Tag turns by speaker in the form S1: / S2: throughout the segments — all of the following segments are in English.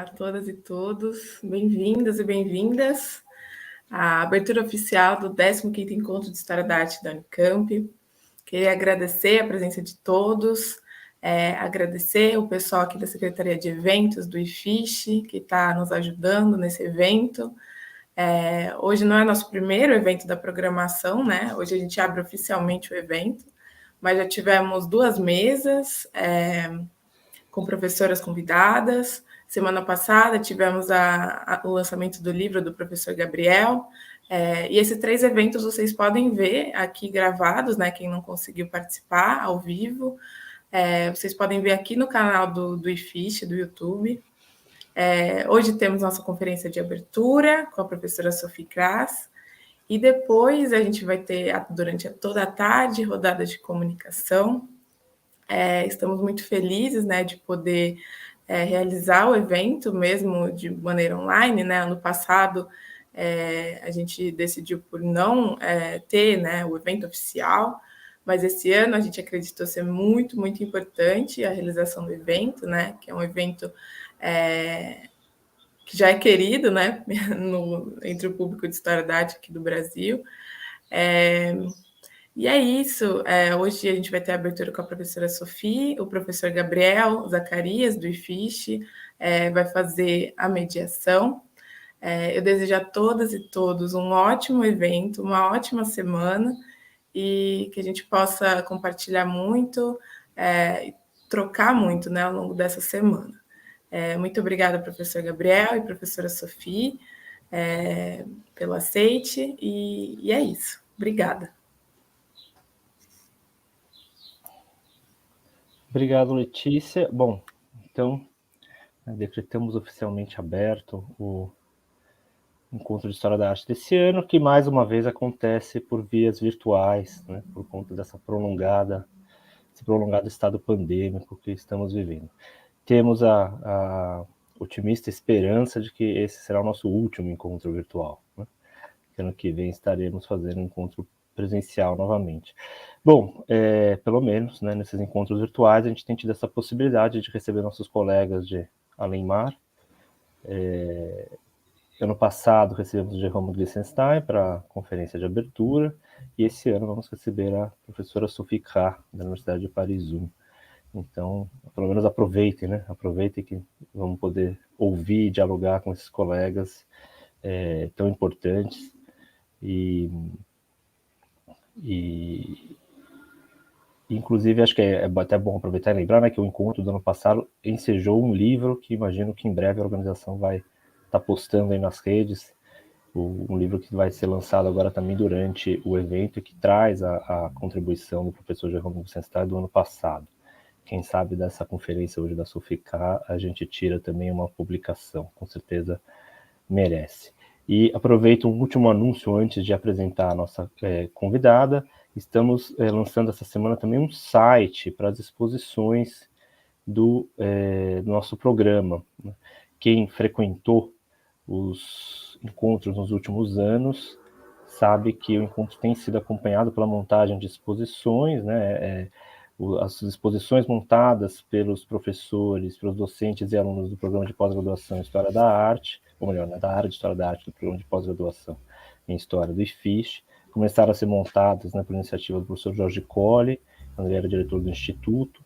S1: a todas e todos, bem-vindas e bem-vindas à abertura oficial do 15º Encontro de História da Arte da Unicamp. Queria agradecer a presença de todos, agradecer o pessoal aqui da Secretaria de Eventos, do IFISH, que está nos ajudando nesse evento. Hoje não é nosso primeiro evento da programação, né? Hoje a gente abre oficialmente o evento, mas já tivemos 2 mesas, com professoras convidadas. Semana passada tivemos o lançamento do livro do professor Gabriel, e esses 3 eventos vocês podem ver aqui gravados, né? Quem não conseguiu participar ao vivo, vocês podem ver aqui no canal do IFISH, do YouTube. Hoje temos nossa conferência de abertura com a professora Sophie Cras, e depois a gente vai ter, durante toda a tarde, rodada de comunicação. Estamos muito felizes, né, de poder realizar o evento, mesmo de maneira online, né? Ano passado, a gente decidiu por não ter, né, o evento oficial, mas esse ano a gente acreditou ser muito, muito importante a realização do evento, né? Que é um evento que já é querido, né, entre o público de História da Arte aqui do Brasil. E é isso, hoje a gente vai ter a abertura com a professora Sophie, o professor Gabriel, Zacarias, do IFISH, vai fazer a mediação. Eu desejo a todas e todos um ótimo evento, uma ótima semana, e que a gente possa compartilhar muito, trocar muito, né, ao longo dessa semana. Muito obrigada, professor Gabriel e professora Sophie, pelo aceite, e é isso. Obrigada.
S2: Obrigado, Letícia. Bom, então, decretamos oficialmente aberto o Encontro de História da Arte desse ano, que mais uma vez acontece por vias virtuais, né, por conta desse prolongado estado pandêmico que estamos vivendo. Temos a otimista esperança de que esse será o nosso último encontro virtual, né? Ano que vem estaremos fazendo um encontro presencial novamente. Bom, pelo menos, né, nesses encontros virtuais a gente tem tido essa possibilidade de receber nossos colegas de além-mar. Ano passado recebemos o Jerome Glissenstein para a conferência de abertura, e esse ano vamos receber a professora Sophie Cras, da Universidade de Paris 1. Então, pelo menos aproveitem, né? Aproveitem que vamos poder ouvir e dialogar com esses colegas tão importantes. E inclusive, acho que é até bom aproveitar e lembrar, né, que o encontro do ano passado ensejou um livro que imagino que em breve a organização vai estar postando aí nas redes, um livro que vai ser lançado agora também durante o evento e que traz a contribuição do professor Jerome Glissenstein do ano passado. Quem sabe dessa conferência hoje da Sophie Cras, a gente tira também uma publicação, com certeza merece. E aproveito um último anúncio antes de apresentar a nossa convidada. Estamos lançando essa semana também um site para as exposições do nosso programa. Quem frequentou os encontros nos últimos anos sabe que o encontro tem sido acompanhado pela montagem de exposições, né? As exposições montadas pelos professores, pelos docentes e alunos do programa de pós-graduação em História da Arte, ou melhor, né, da área de História da Arte do programa de pós-graduação em História do IFISH, começaram a ser montadas, né, por iniciativa do professor Jorge Colli, quando ele era diretor do Instituto,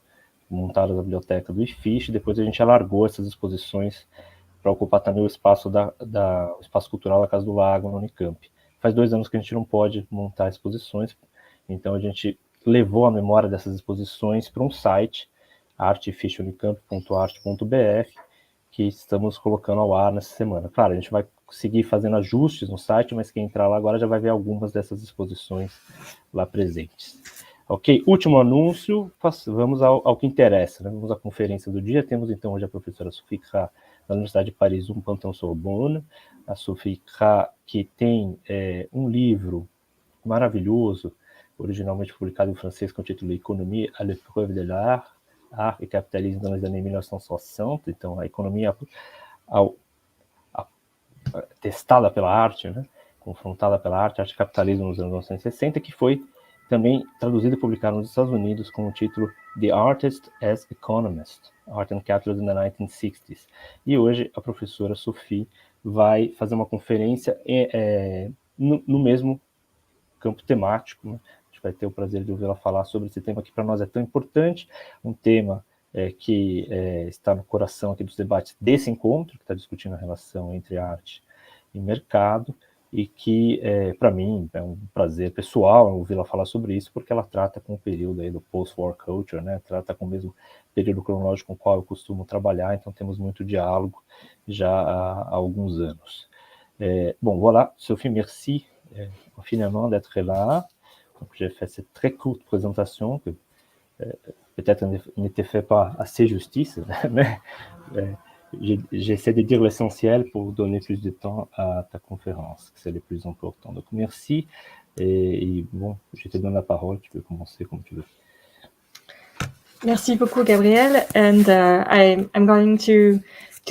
S2: montadas na biblioteca do IFISH, depois a gente alargou essas exposições para ocupar também o espaço o espaço cultural da Casa do Lago, no Unicamp. Faz 2 anos que a gente não pode montar exposições, então a gente levou a memória dessas exposições para um site, artefishunicamp.arte.br, que estamos colocando ao ar nessa semana. Claro, a gente vai seguir fazendo ajustes no site, mas quem entrar lá agora já vai ver algumas dessas exposições lá presentes. Ok, último anúncio, vamos ao que interessa, né? Vamos à conferência do dia. Temos então hoje a professora Sophie Cras, da Universidade de Paris 1, Panthéon-Sorbonne, a Sophie Cras, que tem um livro maravilhoso, originalmente publicado em francês com o título Économie à l'épreuve de l'art, Arte et Capitalisme dans les années 1960, então a economia testada pela arte, né? Confrontada pela arte e capitalismo nos anos 1960, que foi também traduzido e publicado nos Estados Unidos com o título The Artist as Economist, Art and Capital in the 1960s. E hoje a professora Sophie vai fazer uma conferência no mesmo campo temático, né? A gente vai ter o prazer de ouvi-la falar sobre esse tema que para nós é tão importante, um tema que está no coração aqui dos debates desse encontro, que está discutindo a relação entre arte e mercado, e que, para mim, é um prazer pessoal ouvi-la falar sobre isso, porque ela trata com o período aí do post-war culture, né? Trata com o mesmo período cronológico com o qual eu costumo trabalhar, então temos muito diálogo já há alguns anos. Bon, voilà, Sophie, merci infiniment d'être là. Donc, j'ai fait cette très courte présentation que peut-être n'était fait pas assez justice, mais j'essaie de dire l'essentiel pour donner plus de temps à ta conférence, c'est le plus important. Donc, merci. Et bon, je te donne la parole, tu peux commencer comme tu veux.
S3: Merci beaucoup, Gabriel. And I'm going to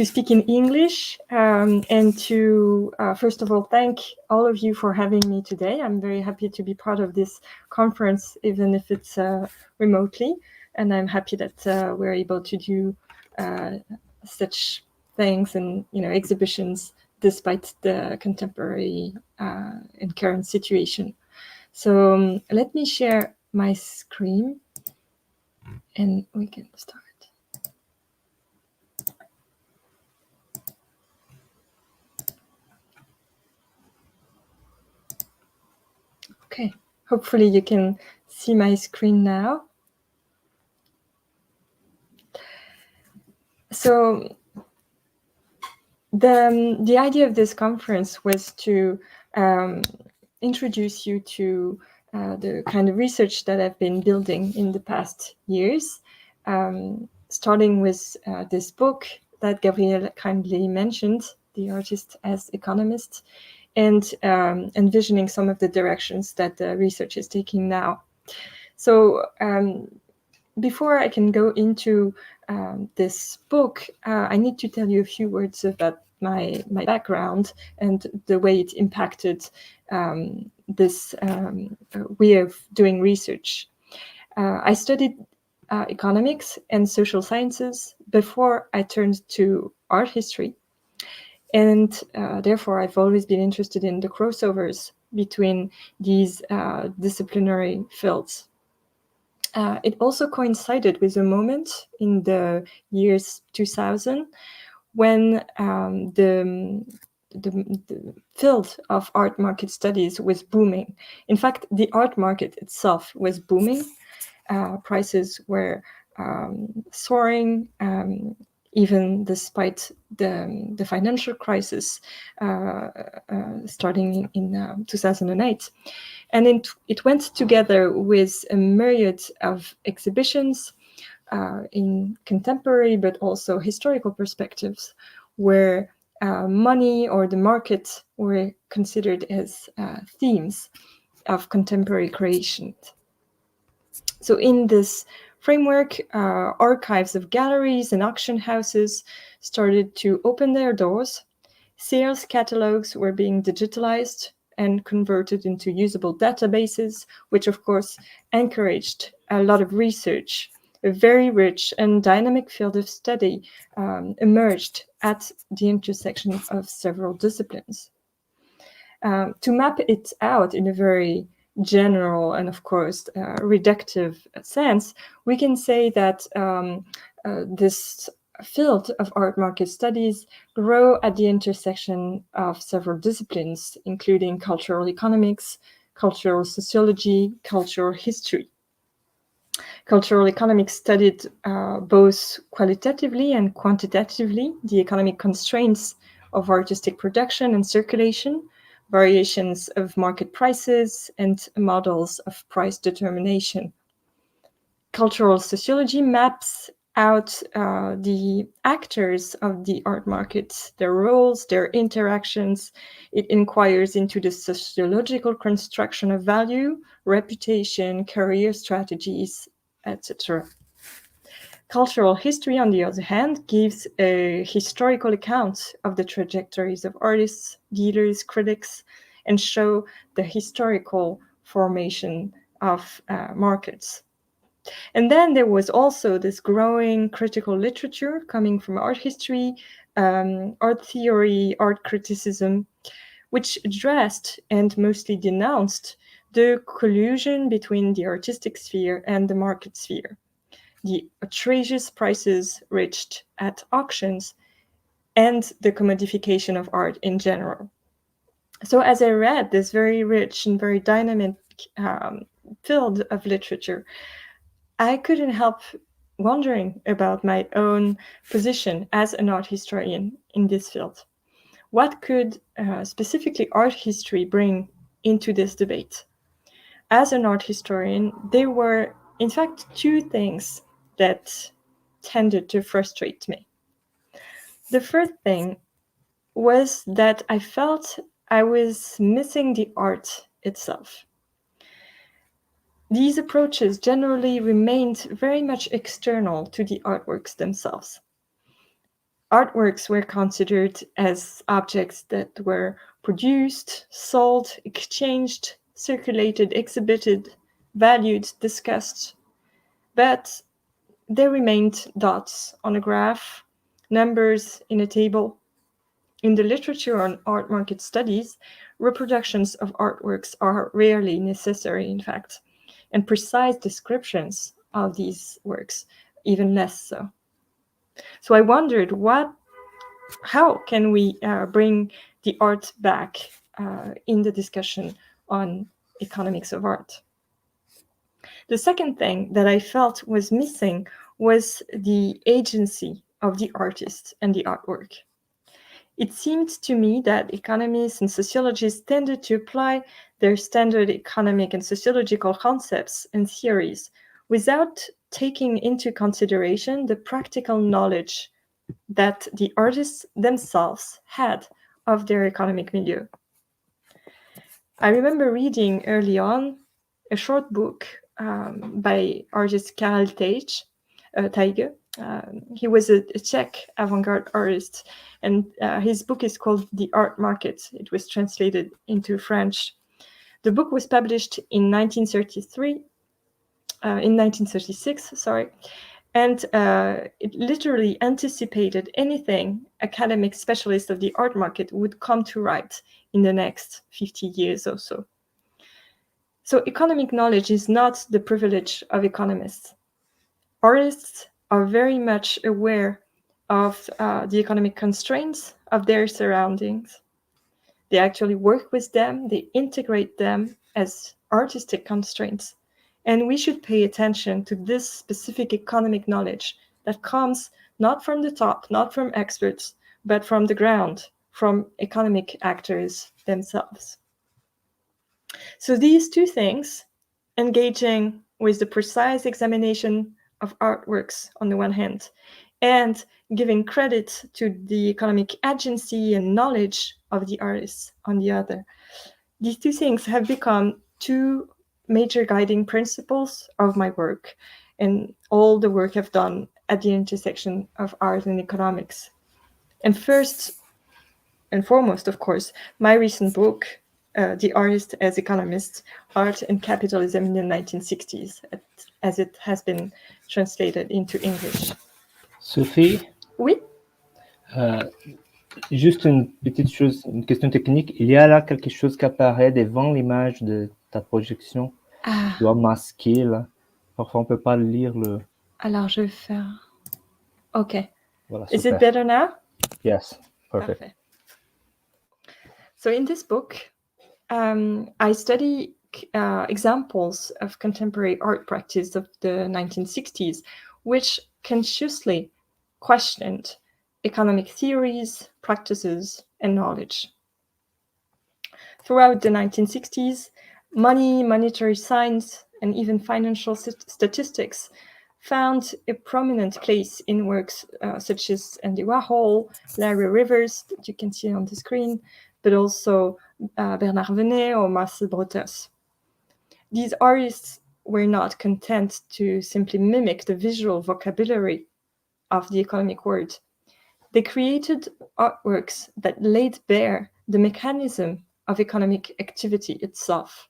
S3: speak in English and to, first of all, thank all of you for having me today. I'm very happy to be part of this conference, even if it's remotely. And I'm happy that we're able to do such things and, exhibitions despite the contemporary and current situation. So let me share my screen and we can start. Okay, hopefully you can see my screen now. So the idea of this conference was to introduce you to the kind of research that I've been building in the past years, starting with this book that Gabriel kindly mentioned, The Artist as Economist, and envisioning some of the directions that the research is taking now. So before I can go into this book, I need to tell you a few words about my background and the way it impacted this way of doing research. I studied economics and social sciences before I turned to art history. And therefore, I've always been interested in the crossovers between these disciplinary fields. It also coincided with a moment in the years 2000 when the field of art market studies was booming. In fact, the art market itself was booming. Prices were soaring, even despite the financial crisis starting in 2008. And it went together with a myriad of exhibitions in contemporary but also historical perspectives, where money or the market were considered as themes of contemporary creation. So in this framework, archives of galleries and auction houses started to open their doors. Sales catalogs were being digitalized and converted into usable databases, which of course encouraged a lot of research. A very rich and dynamic field of study emerged at the intersection of several disciplines. To map it out in a very general and of course reductive sense, we can say that this field of art market studies grow at the intersection of several disciplines, including cultural economics, cultural sociology, cultural history. Cultural economics studied both qualitatively and quantitatively the economic constraints of artistic production and circulation, variations of market prices, and models of price determination. Cultural sociology maps out the actors of the art market, their roles, their interactions. It inquires into the sociological construction of value, reputation, career strategies, etc. Cultural history, on the other hand, gives a historical account of the trajectories of artists, dealers, critics, and show the historical formation of markets. And then there was also this growing critical literature coming from art history, art theory, art criticism, which addressed and mostly denounced the collusion between the artistic sphere and the market sphere, the outrageous prices reached at auctions, and the commodification of art in general. So as I read this very rich and very dynamic field of literature, I couldn't help wondering about my own position as an art historian in this field. What could specifically art history bring into this debate? As an art historian, there were, in fact, two things that tended to frustrate me. The first thing was that I felt I was missing the art itself. These approaches generally remained very much external to the artworks themselves. Artworks were considered as objects that were produced, sold, exchanged, circulated, exhibited, valued, discussed, but they remained dots on a graph, numbers in a table. In the literature on art market studies, reproductions of artworks are rarely necessary, in fact, and precise descriptions of these works, even less so. So I wondered, how can we bring the art back in the discussion on economics of art? The second thing that I felt was missing was the agency of the artist and the artwork. It seemed to me that economists and sociologists tended to apply their standard economic and sociological concepts and theories without taking into consideration the practical knowledge that the artists themselves had of their economic milieu. I remember reading early on a short book by artist Karel Teige. He was a Czech avant-garde artist, and his book is called The Art Market. It was translated into French. The book was published in 1936, and it literally anticipated anything academic specialists of the art market would come to write in the next 50 years or so. So economic knowledge is not the privilege of economists. Artists are very much aware of the economic constraints of their surroundings. They actually work with them, they integrate them as artistic constraints. And we should pay attention to this specific economic knowledge that comes not from the top, not from experts, but from the ground, from economic actors themselves. So these two things, engaging with the precise examination of artworks on the one hand, and giving credit to the economic agency and knowledge of the artists on the other, these two things have become two major guiding principles of my work and all the work I've done at the intersection of art and economics. And first and foremost, of course, my recent book, The Artist as Economist, Art and Capitalism in the 1960s, as it has been translated into English.
S2: Sophie,
S3: Oui?
S2: juste une petite chose, une question technique. Il y a là quelque chose qui apparaît devant l'image de ta projection. Tu dois masquer là. Parfois, on ne peut pas lire le...
S3: Alors, je vais faire... OK.
S2: Voilà,
S3: Is
S2: super.
S3: it better now?
S2: Yes, perfect.
S3: Parfait. So in this book, I study examples of contemporary art practice of the 1960s, which consciously questioned economic theories, practices, and knowledge. Throughout the 1960s, money, monetary science, and even financial statistics found a prominent place in works such as Andy Warhol, Larry Rivers, that you can see on the screen, but also Bernard Venet or Marcel Brotas. These artists were not content to simply mimic the visual vocabulary of the economic word. They created artworks that laid bare the mechanism of economic activity itself.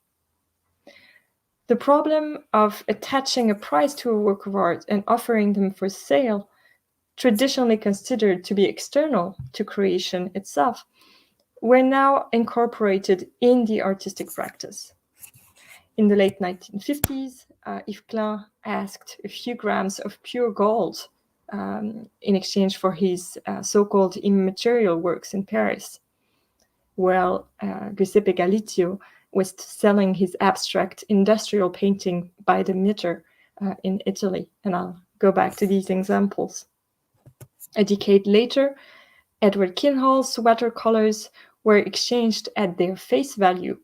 S3: The problem of attaching a price to a work of art and offering them for sale, traditionally considered to be external to creation itself, were now incorporated in the artistic practice. In the late 1950s, Yves Klein asked a few grams of pure gold in exchange for his so-called immaterial works in Paris, while Giuseppe Galizio was selling his abstract industrial painting by the meter in Italy. And I'll go back to these examples. A decade later, Edward Kinhall's watercolors were exchanged at their face value,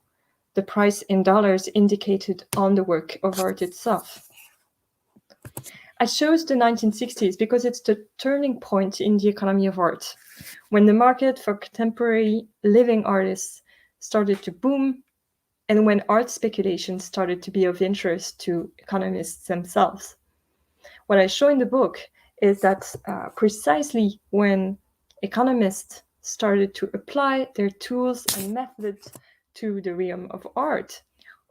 S3: the price in dollars indicated on the work of art itself. I chose the 1960s because it's the turning point in the economy of art, when the market for contemporary living artists started to boom, and when art speculation started to be of interest to economists themselves. What I show in the book is that precisely when economists started to apply their tools and methods to the realm of art,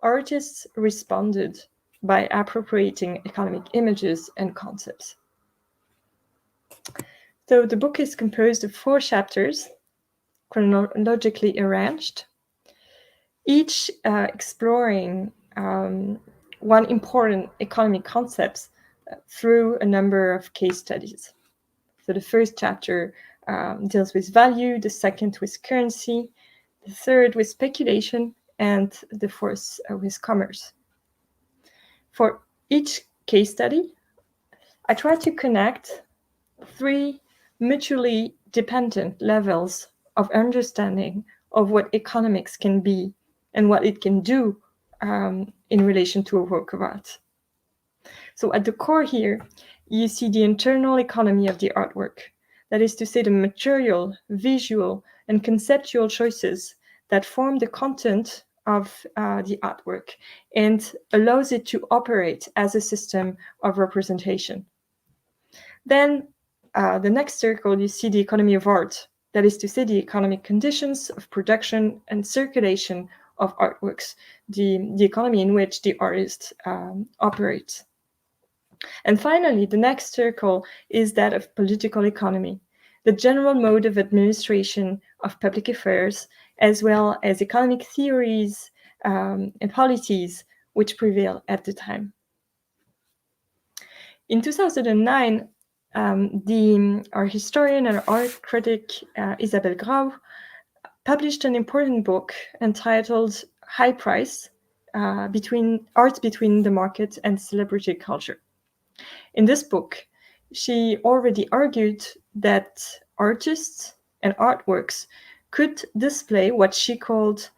S3: artists responded by appropriating economic images and concepts. So the book is composed of 4 chapters, chronologically arranged, each exploring one important economic concept through a number of case studies. So the first chapter deals with value, the second with currency, the third with speculation, and the fourth with commerce. For each case study, I try to connect 3 mutually dependent levels of understanding of what economics can be and what it can do in relation to a work of art. So at the core here, you see the internal economy of the artwork. That is to say, the material, visual, and conceptual choices that form the content of the artwork and allows it to operate as a system of representation. Then the next circle, you see the economy of art. That is to say, the economic conditions of production and circulation of artworks, the economy in which the artist operates. And finally, the next circle is that of political economy, the general mode of administration of public affairs, as well as economic theories and policies which prevail at the time. In 2009, our historian and art critic Isabelle Grau published an important book entitled High Price, Art Between the Market and Celebrity Culture. In this book, she already argued that artists and artworks could display what she called,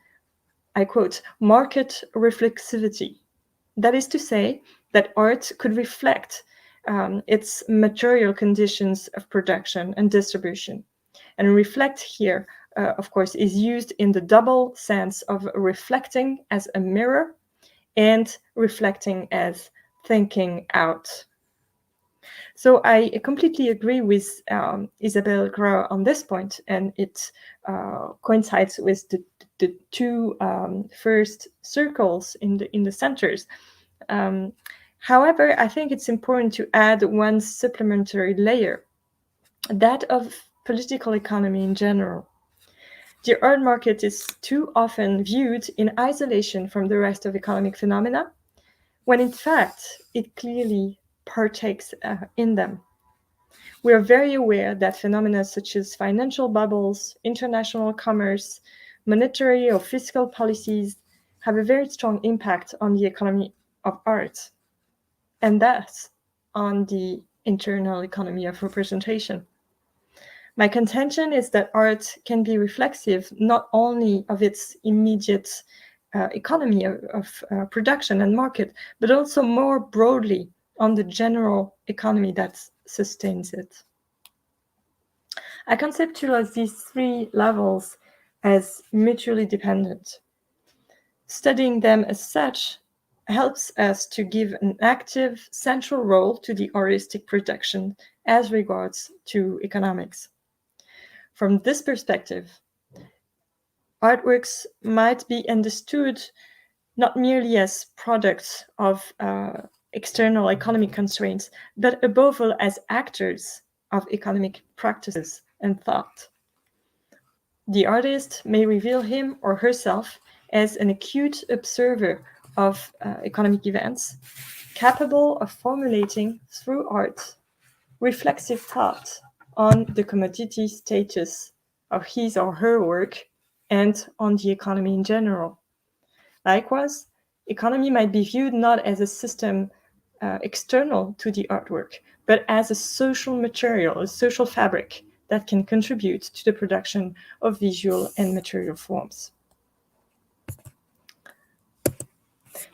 S3: I quote, market reflexivity. That is to say, that art could reflect its material conditions of production and distribution. And reflect here, of course, is used in the double sense of reflecting as a mirror and reflecting as thinking out. So I completely agree with Isabelle Grau on this point, and it coincides with the 2 first circles in the centers. However, I think it's important to add one supplementary layer, that of political economy in general. The art market is too often viewed in isolation from the rest of economic phenomena, when in fact it clearly partakes in them. We are very aware that phenomena such as financial bubbles, international commerce, monetary or fiscal policies have a very strong impact on the economy of art, and thus on the internal economy of representation. My contention is that art can be reflexive not only of its immediate economy of production and market, but also more broadly on the general economy that sustains it. I conceptualize these 3 levels as mutually dependent. Studying them as such helps us to give an active central role to the artistic production as regards to economics. From this perspective, artworks might be understood not merely as products of external economic constraints, but above all as actors of economic practices and thought. The artist may reveal him or herself as an acute observer of economic events, capable of formulating through art reflexive thought on the commodity status of his or her work and on the economy in general. Likewise, economy might be viewed not as a system external to the artwork, but as a social material, a social fabric that can contribute to the production of visual and material forms.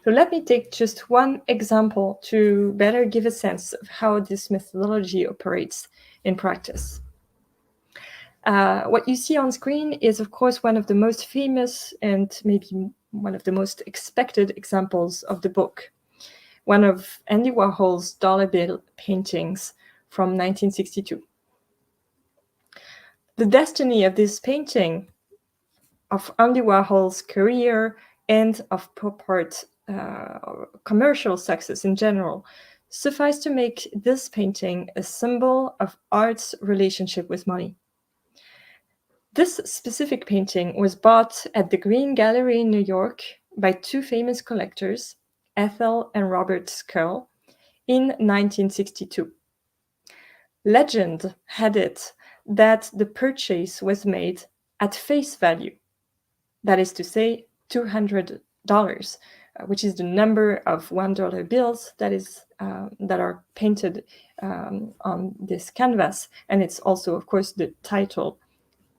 S3: So let me take just one example to better give a sense of how this methodology operates in practice. What you see on screen is, of course, one of the most famous and maybe one of the most expected examples of the book, one of Andy Warhol's dollar bill paintings from 1962. The destiny of this painting, of Andy Warhol's career, and of pop art commercial success in general, suffice to make this painting a symbol of art's relationship with money. This specific painting was bought at the Green Gallery in New York by two famous collectors, Ethel and Robert Scull, in 1962. Legend had it that the purchase was made at face value, that is to say, $200, which is the number of $1 bills that are painted on this canvas, and it's also, of course, the title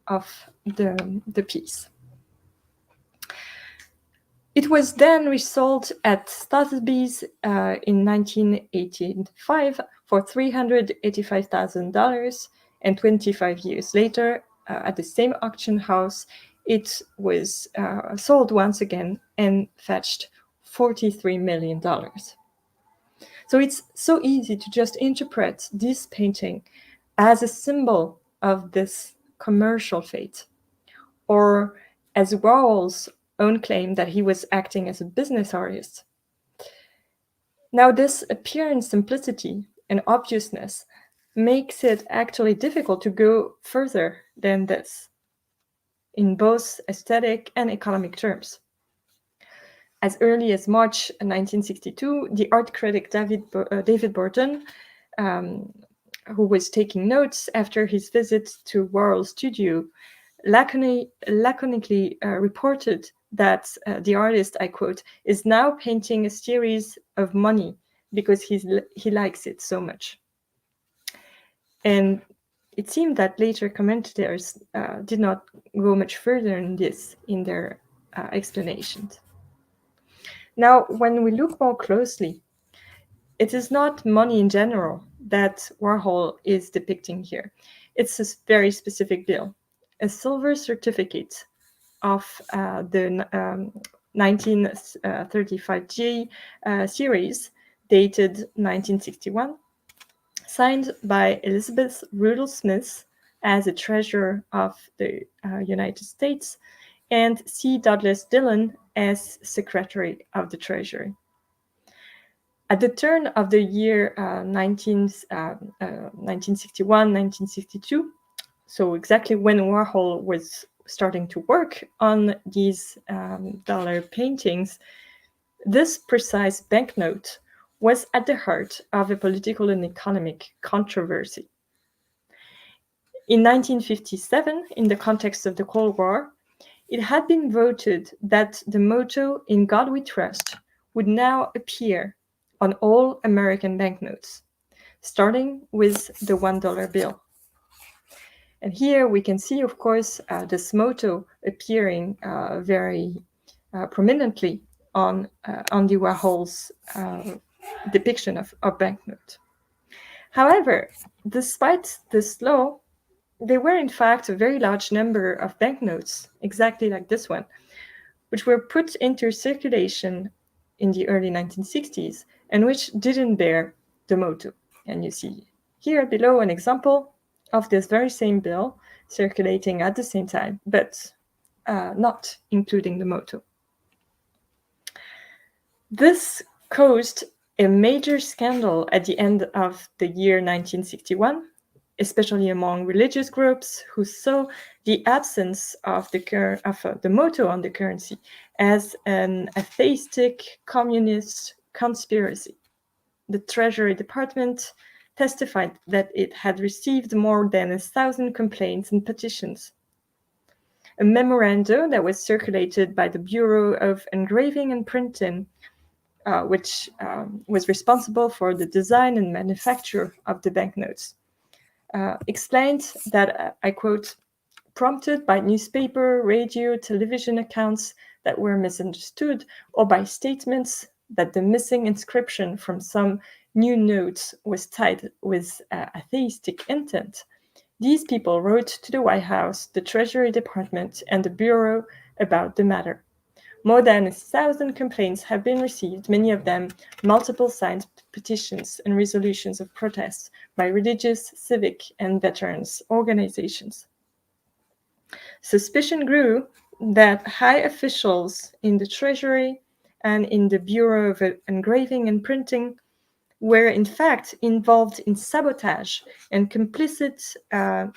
S3: of the piece. It was then resold at Sotheby's in 1985 for $385,000, and 25 years later, at the same auction house, it was sold once again and fetched $43 million. So it's so easy to just interpret this painting as a symbol of this commercial fate, or as Warhol's own claim that he was acting as a business artist. Now, this apparent simplicity and obviousness makes it actually difficult to go further than this in both aesthetic and economic terms. As early as March 1962, the art critic David Burton, who was taking notes after his visit to Warhol's studio, laconically reported that the artist, I quote, is now painting a series of money because he likes it so much. And it seemed that later commentators did not go much further in this in their explanations. Now, when we look more closely, it is not money in general that Warhol is depicting here. It's a very specific bill, a silver certificate of the 1935G series, dated 1961, signed by Elizabeth Rudel Smith as a treasurer of the United States and C. Douglas Dillon as Secretary of the Treasury. At the turn of the year 1961, 1962, so exactly when Warhol was starting to work on these dollar paintings, this precise banknote was at the heart of a political and economic controversy. In 1957, in the context of the Cold War, it had been voted that the motto "In God We Trust" would now appear on all American banknotes, starting with the $1 bill. And here we can see, of course, this motto appearing very prominently on Andy Warhol's depiction of a banknote. However, despite this law, there were in fact a very large number of banknotes, exactly like this one, which were put into circulation in the early 1960s and which didn't bear the motto. And you see here below an example of this very same bill circulating at the same time, but not including the motto. This caused a major scandal at the end of the year 1961, especially among religious groups who saw the absence of the motto on the currency as an atheistic communist conspiracy. The Treasury Department testified that it had received more than 1,000 complaints and petitions. A memorandum that was circulated by the Bureau of Engraving and Printing, which was responsible for the design and manufacture of the banknotes, explained that, I quote, prompted by newspaper, radio, television accounts that were misunderstood, or by statements that the missing inscription from some new notes was tied with atheistic intent, these people wrote to the White House, the Treasury Department, and the Bureau about the matter. More than 1,000 complaints have been received, many of them multiple signed petitions and resolutions of protest by religious, civic, and veterans organizations. Suspicion grew that high officials in the Treasury and in the Bureau of Engraving and Printing were in fact involved in sabotage and complicit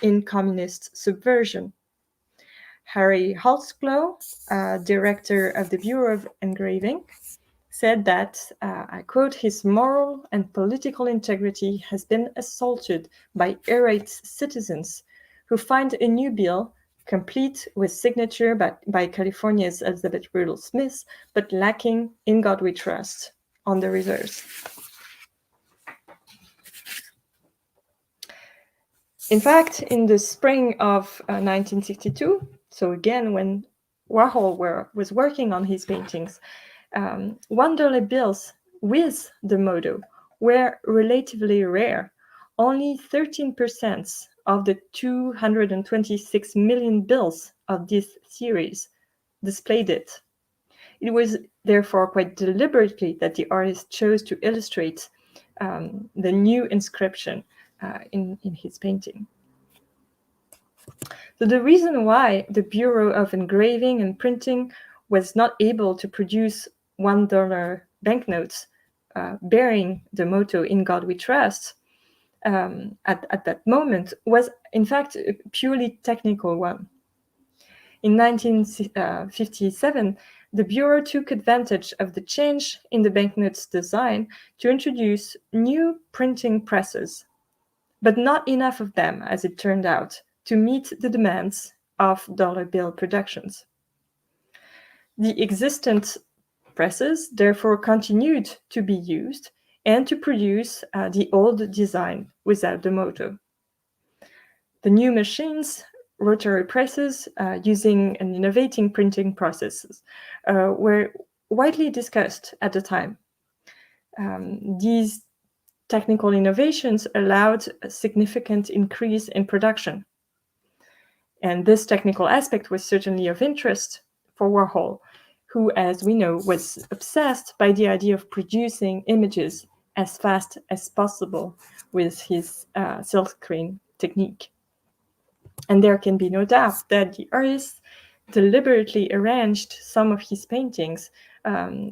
S3: in communist subversion. Harry Holtzclaw, director of the Bureau of Engraving, said that, I quote, his moral and political integrity has been assaulted by irate citizens who find a new bill complete with signature by California's Elizabeth Riddle Smith, but lacking "In God We Trust" on the reverse. In fact, in the spring of 1962, so again when Warhol was working on his paintings, $1 bills with the motto were relatively rare. Only 13% of the 226 million bills of this series displayed it. It was therefore quite deliberately that the artist chose to illustrate the new inscription in his painting. So the reason why the Bureau of Engraving and Printing was not able to produce $1 banknotes bearing the motto "In God We Trust" at that moment was in fact a purely technical one. In 1957, the Bureau took advantage of the change in the banknotes design to introduce new printing presses, but not enough of them, as it turned out, to meet the demands of dollar bill productions. The existent presses therefore continued to be used and to produce the old design without the motto. The new machines, rotary presses using an innovating printing processes, were widely discussed at the time. These technical innovations allowed a significant increase in production. And this technical aspect was certainly of interest for Warhol, who, as we know, was obsessed by the idea of producing images as fast as possible with his silkscreen technique. And there can be no doubt that the artist deliberately arranged some of his paintings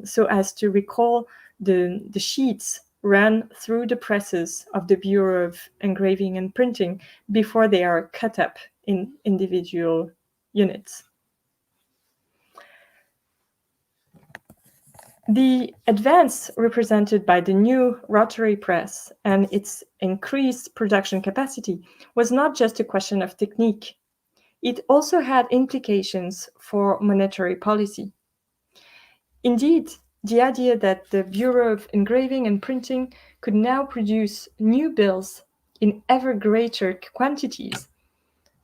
S3: so as to recall the sheets run through the presses of the Bureau of Engraving and Printing before they are cut up in individual units. The advance represented by the new rotary press and its increased production capacity was not just a question of technique. It also had implications for monetary policy. Indeed, the idea that the Bureau of Engraving and Printing could now produce new bills in ever greater quantities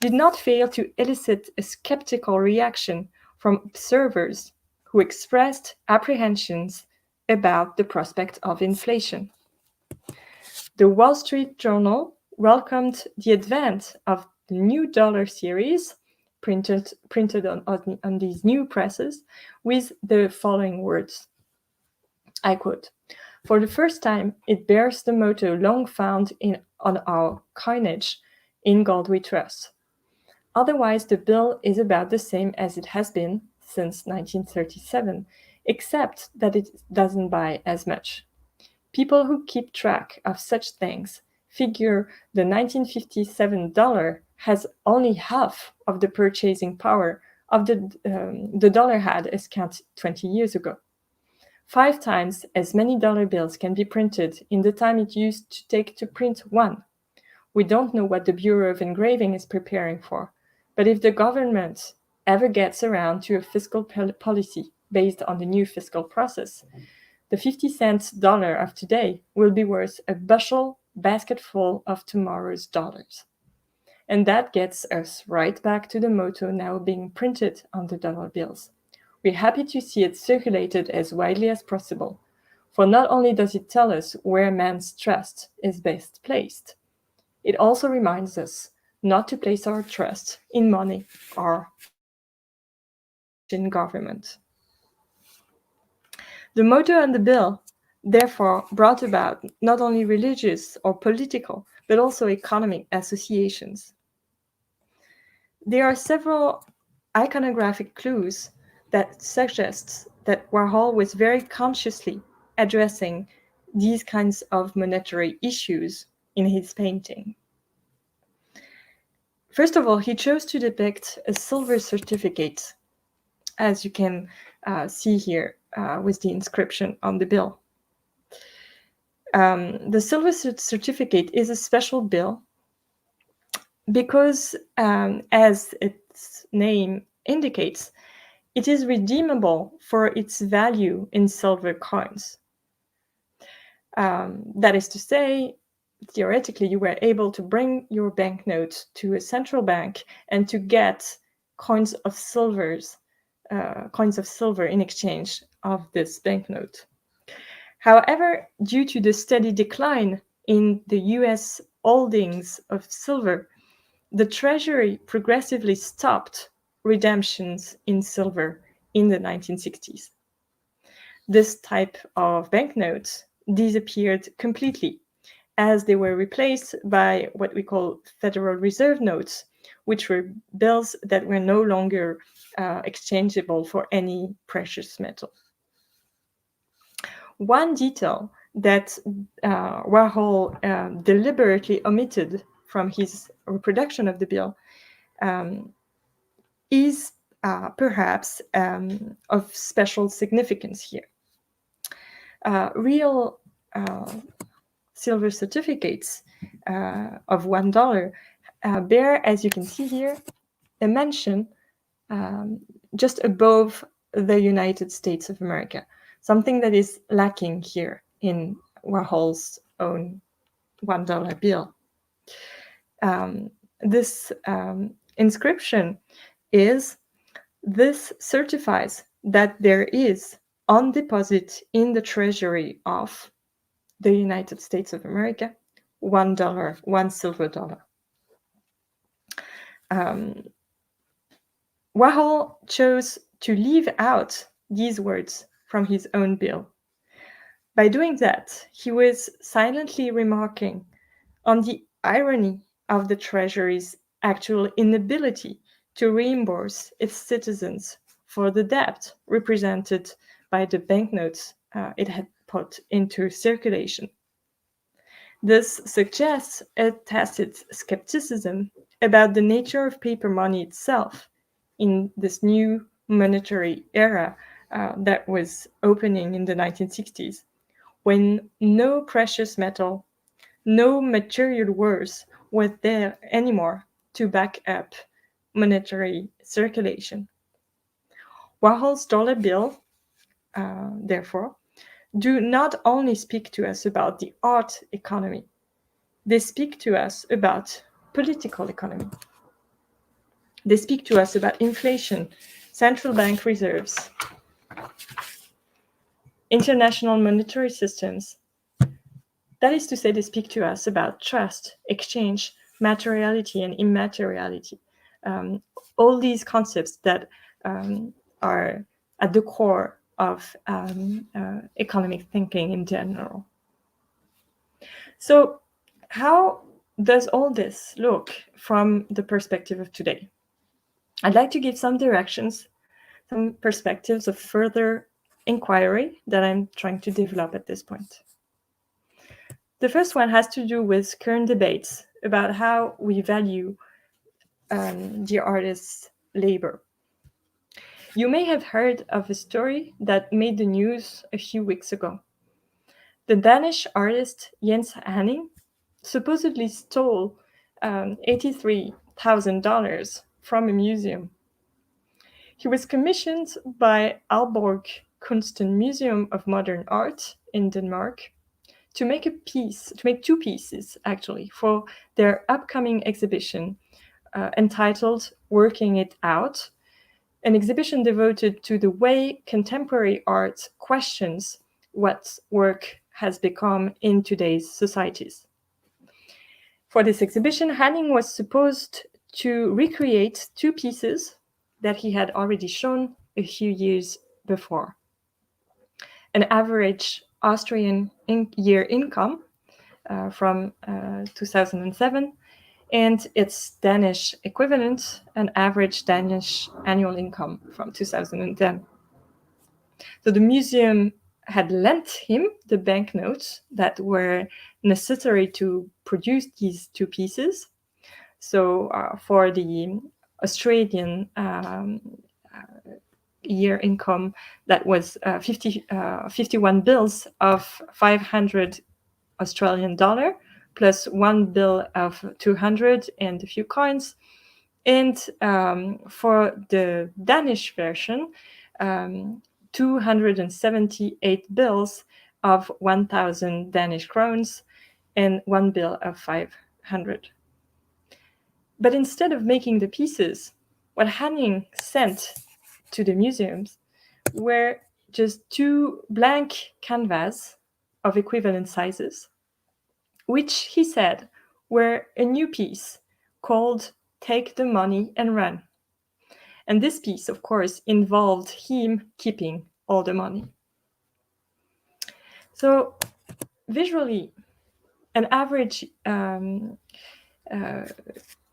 S3: did not fail to elicit a skeptical reaction from observers who expressed apprehensions about the prospect of inflation. The Wall Street Journal welcomed the advent of the new dollar series printed on these new presses with the following words. I quote, "For the first time, it bears the motto long found on our coinage, 'In God We Trust.' Otherwise, the bill is about the same as it has been since 1937, except that it doesn't buy as much. People who keep track of such things figure the 1957 dollar has only half of the purchasing power of the dollar had as count 20 years ago. 5 times as many dollar bills can be printed in the time it used to take to print one. We don't know what the Bureau of Engraving is preparing for, but if the government ever gets around to a fiscal policy based on the new fiscal process, the 50-cent dollar of today will be worth a bushel basketful of tomorrow's dollars. And that gets us right back to the motto now being printed on the dollar bills. We're happy to see it circulated as widely as possible, for not only does it tell us where man's trust is best placed, it also reminds us not to place our trust in money or in government. The motto on the bill, therefore, brought about not only religious or political, but also economic associations. There are several iconographic clues that suggests that Warhol was very consciously addressing these kinds of monetary issues in his painting. First of all, he chose to depict a silver certificate, as you can see here with the inscription on the bill. The silver certificate is a special bill because, as its name indicates, it is redeemable for its value in silver coins. That is to say, theoretically, you were able to bring your banknote to a central bank and to get coins of silver in exchange of this banknote. However, due to the steady decline in the US holdings of silver, the Treasury progressively stopped redemptions in silver in the 1960s. This type of banknotes disappeared completely, as they were replaced by what we call Federal Reserve notes, which were bills that were no longer exchangeable for any precious metal. One detail that Warhol deliberately omitted from his reproduction of the bill is perhaps of special significance here. Real silver certificates of $1 bear, as you can see here, a mention just above the United States of America, something that is lacking here in Warhol's own $1 bill. This inscription this certifies that there is on deposit in the treasury of the United States of America $1, one silver dollar. Warhol chose to leave out these words from his own bill. By doing that, he was silently remarking on the irony of the Treasury's actual inability to reimburse its citizens for the debt represented by the banknotes it had put into circulation. This suggests a tacit skepticism about the nature of paper money itself in this new monetary era that was opening in the 1960s, when no precious metal, no material worth was there anymore to back up monetary circulation. Warhol's dollar bill, therefore, do not only speak to us about the art economy, they speak to us about political economy. They speak to us about inflation, central bank reserves, international monetary systems. That is to say, they speak to us about trust, exchange, materiality, and immateriality. All these concepts that are at the core of economic thinking in general. So, how does all this look from the perspective of today? I'd like to give some directions, some perspectives of further inquiry that I'm trying to develop at this point. The first one has to do with current debates about how we value the artist's labor. You may have heard of a story that made the news a few weeks ago. The Danish artist Jens Hanning supposedly stole $83,000 from a museum. He was commissioned by Aalborg Kunstmuseum of Modern Art in Denmark to make two pieces actually, for their upcoming exhibition entitled Working It Out, an exhibition devoted to the way contemporary art questions what work has become in today's societies. For this exhibition, Hanning was supposed to recreate two pieces that he had already shown a few years before. An average Austrian year income from 2007, and its Danish equivalent, an average Danish annual income from 2010. So the museum had lent him the banknotes that were necessary to produce these two pieces. So for the Australian year income, that was 51 bills of 500 Australian dollar, plus one bill of 200 and a few coins. And for the Danish version, 278 bills of 1,000 Danish crowns and one bill of 500. But instead of making the pieces, what Hanning sent to the museums were just two blank canvases of equivalent sizes, which he said were a new piece called Take the Money and Run. And this piece, of course, involved him keeping all the money. So visually, an average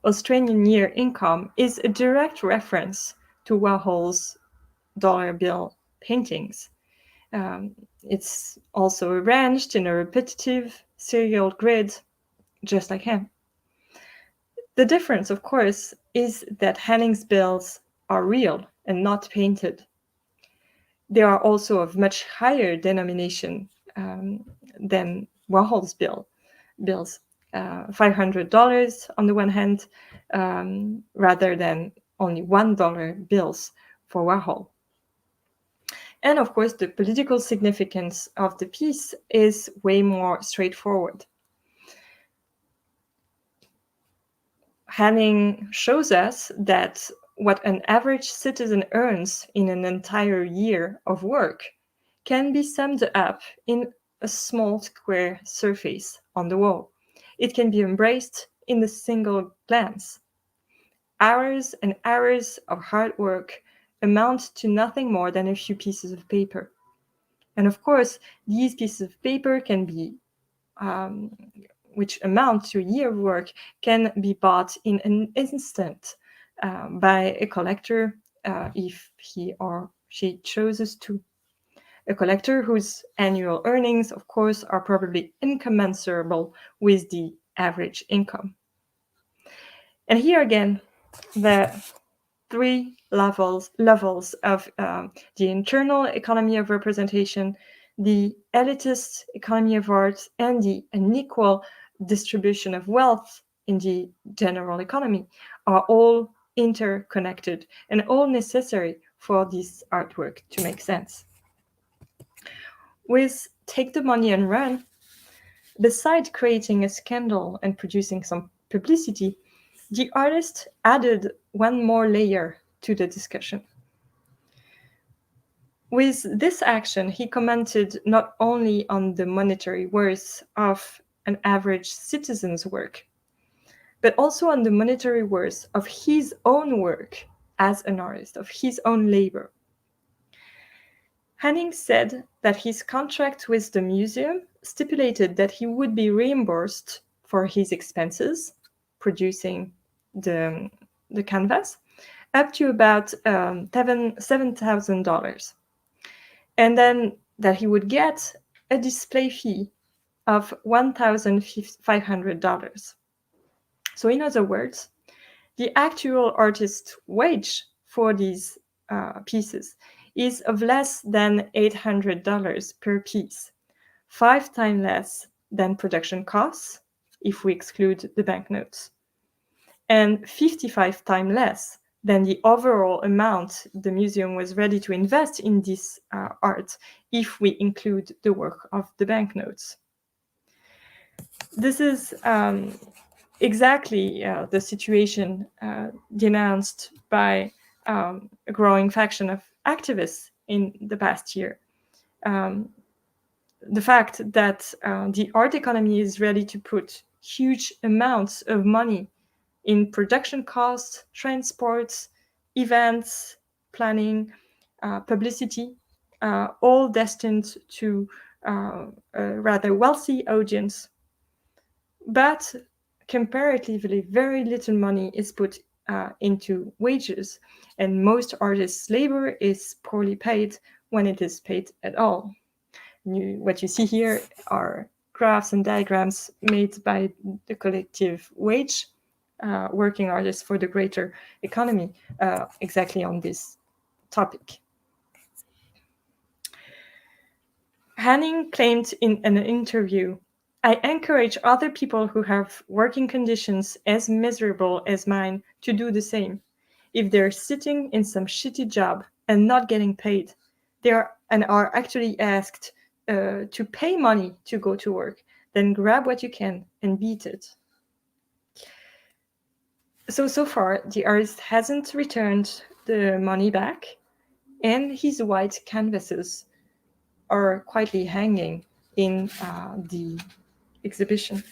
S3: Australian year income is a direct reference to Warhol's dollar bill paintings. It's also arranged in a repetitive serial grid, just like him. The difference, of course, is that Hanning's bills are real and not painted. They are also of much higher denomination than Warhol's bills. $500 on the one hand, rather than only $1 bills for Warhol. And of course, the political significance of the piece is way more straightforward. Hanning shows us that what an average citizen earns in an entire year of work can be summed up in a small square surface on the wall. It can be embraced in a single glance. Hours and hours of hard work amount to nothing more than a few pieces of paper. And of course, these pieces of paper can be, which amount to a year of work, can be bought in an instant by a collector if he or she chooses to. A collector whose annual earnings, of course, are probably incommensurable with the average income. And here again, the three levels of the internal economy of representation, the elitist economy of art, and the unequal distribution of wealth in the general economy are all interconnected and all necessary for this artwork to make sense. With Take the Money and Run, beside creating a scandal and producing some publicity, the artist added one more layer to the discussion. With this action, he commented not only on the monetary worth of an average citizen's work, but also on the monetary worth of his own work as an artist, of his own labor. Hanning said that his contract with the museum stipulated that he would be reimbursed for his expenses, producing the canvas, up to about $7,000. and then that he would get a display fee of $1,500. So in other words, the actual artist wage for these pieces is of less than $800 per piece, 5 times less than production costs, if we exclude the banknotes, and 55 times less than the overall amount the museum was ready to invest in this art if we include the work of the banknotes. This is exactly the situation denounced by a growing faction of activists in the past year. The fact that the art economy is ready to put huge amounts of money in production costs, transports, events, planning, publicity, all destined to a rather wealthy audience. But comparatively, very little money is put into wages, and most artists' labor is poorly paid when it is paid at all. What you see here are graphs and diagrams made by the collective wage working artists for the greater economy, exactly on this topic. Hanning claimed in an interview, "I encourage other people who have working conditions as miserable as mine to do the same. If they're sitting in some shitty job and not getting paid, they are actually asked to pay money to go to work, then grab what you can and beat it." So far, the artist hasn't returned the money back, and his white canvases are quietly hanging in the exhibition.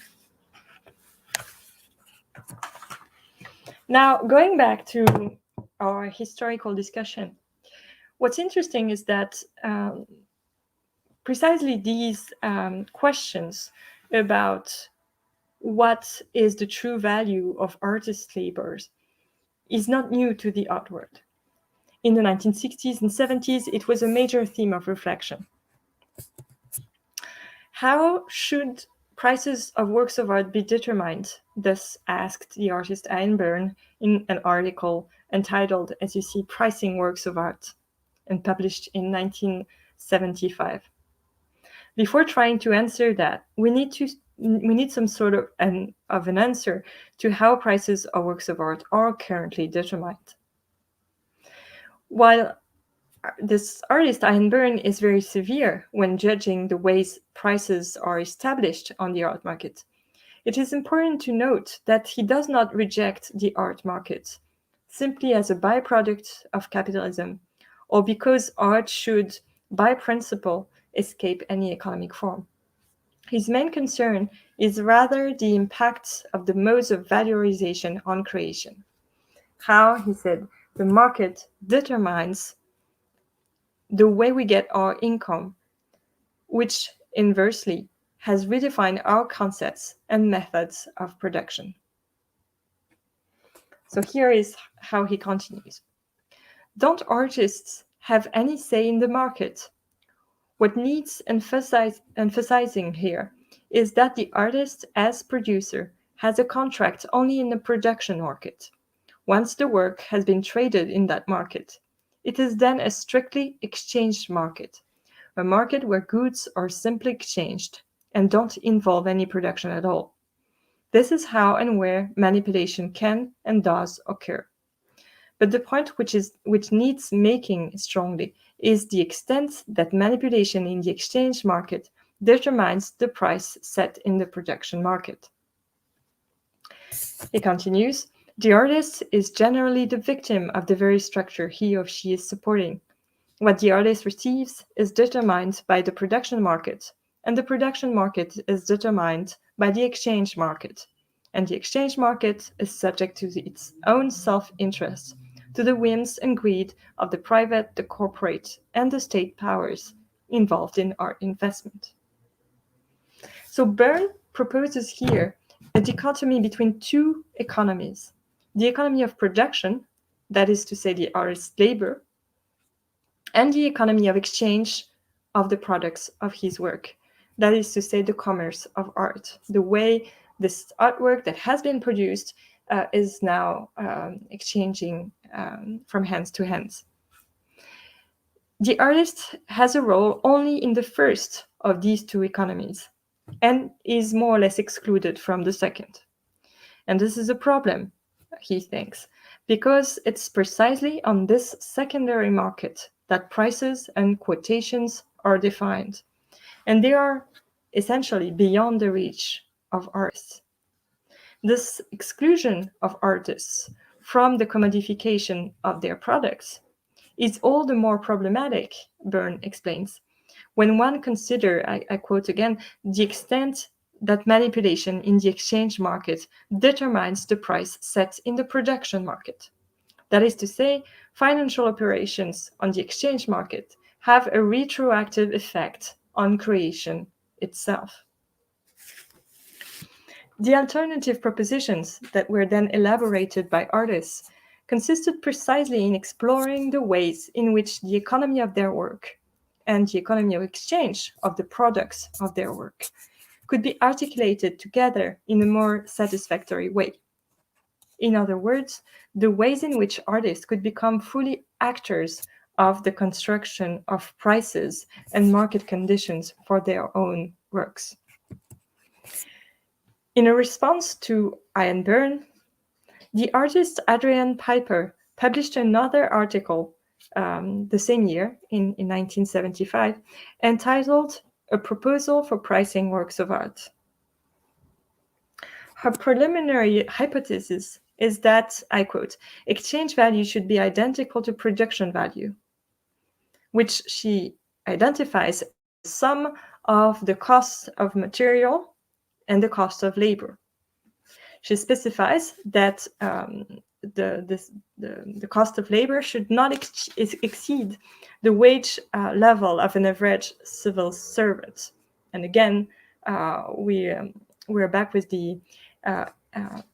S3: Now, going back to our historical discussion, what's interesting is that precisely these questions about what is the true value of artist labors is not new to the art world. In the 1960s and 70s, it was a major theme of reflection. How should prices of works of art be determined? Thus asked the artist Anne Byrne in an article entitled, as you see, Pricing Works of Art, and published in 1975. Before trying to answer that, we need some sort of an answer to how prices of works of art are currently determined. While this artist, Anne Byrne, is very severe when judging the ways prices are established on the art market, it is important to note that he does not reject the art market simply as a byproduct of capitalism, or because art should, by principle, escape any economic form. His main concern is rather the impact of the modes of valorization on creation. How, he said, the market determines the way we get our income, which inversely has redefined our concepts and methods of production. So here is how he continues. Don't artists have any say in the market? What needs emphasizing here is that the artist as producer has a contract only in the production market. Once the work has been traded in that market, it is then a strictly exchanged market, a market where goods are simply exchanged and don't involve any production at all. This is how and where manipulation can and does occur. But the point which needs making strongly is the extent that manipulation in the exchange market determines the price set in the production market. He continues, the artist is generally the victim of the very structure he or she is supporting. What the artist receives is determined by the production market, and the production market is determined by the exchange market. And the exchange market is subject to its own self-interest, to the whims and greed of the private, the corporate, and the state powers involved in art investment. So Byrne proposes here a dichotomy between two economies. The economy of production, that is to say the artist's labor, and the economy of exchange, of the products of his work. That is to say, the commerce of art, the way this artwork that has been produced is now exchanging from hands to hands. The artist has a role only in the first of these two economies and is more or less excluded from the second. And this is a problem, he thinks, because it's precisely on this secondary market that prices and quotations are defined, and they are essentially beyond the reach of artists. This exclusion of artists from the commodification of their products is all the more problematic, Byrne explains, when one considers, I quote again, the extent that manipulation in the exchange market determines the price set in the production market. That is to say, financial operations on the exchange market have a retroactive effect on creation itself. The alternative propositions that were then elaborated by artists consisted precisely in exploring the ways in which the economy of their work and the economy of exchange of the products of their work could be articulated together in a more satisfactory way. In other words, the ways in which artists could become fully actors of the construction of prices and market conditions for their own works. In a response to Ian Byrne, the artist Adrian Piper published another article the same year, in 1975, entitled A Proposal for Pricing Works of Art. Her preliminary hypothesis is that, I quote, exchange value should be identical to production value, which she identifies as the sum of the cost of material and the cost of labor. She specifies that the cost of labor should not exceed the wage level of an average civil servant. And again, we're back with the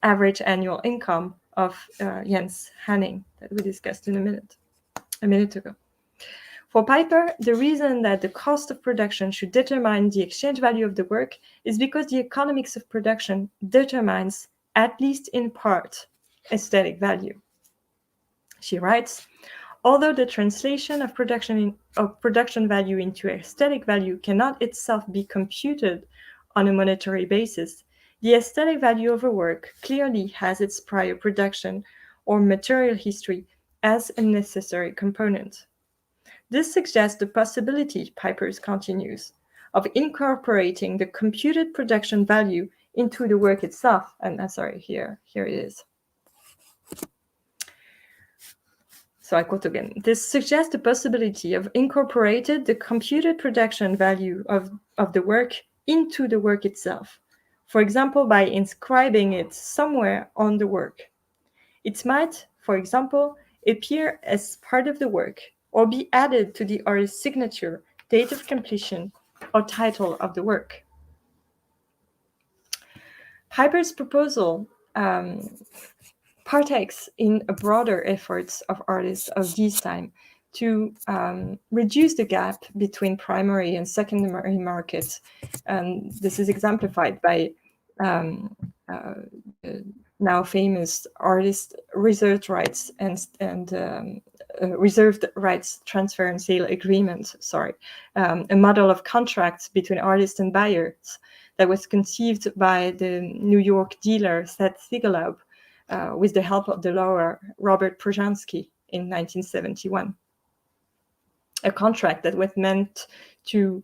S3: average annual income of Jens Hanning that we discussed a minute ago. For Piper, the reason that the cost of production should determine the exchange value of the work is because the economics of production determines, at least in part, aesthetic value. She writes, although the translation of production value into aesthetic value cannot itself be computed on a monetary basis, the aesthetic value of a work clearly has its prior production or material history as a necessary component. This suggests the possibility, Piper continues, of incorporating the computed production value into the work itself. And here it is. So I quote again, this suggests the possibility of incorporating the computed production value of the work into the work itself. For example, by inscribing it somewhere on the work. It might, for example, appear as part of the work or be added to the artist's signature, date of completion, or title of the work. Piper's proposal partakes in a broader efforts of artists of this time to reduce the gap between primary and secondary markets. And this is exemplified by now famous artist reserved rights and reserved rights transfer and sale agreement, a model of contracts between artists and buyers that was conceived by the New York dealer Seth Siegelaub with the help of the lawyer Robert Prozhansky in 1971. A contract that was meant to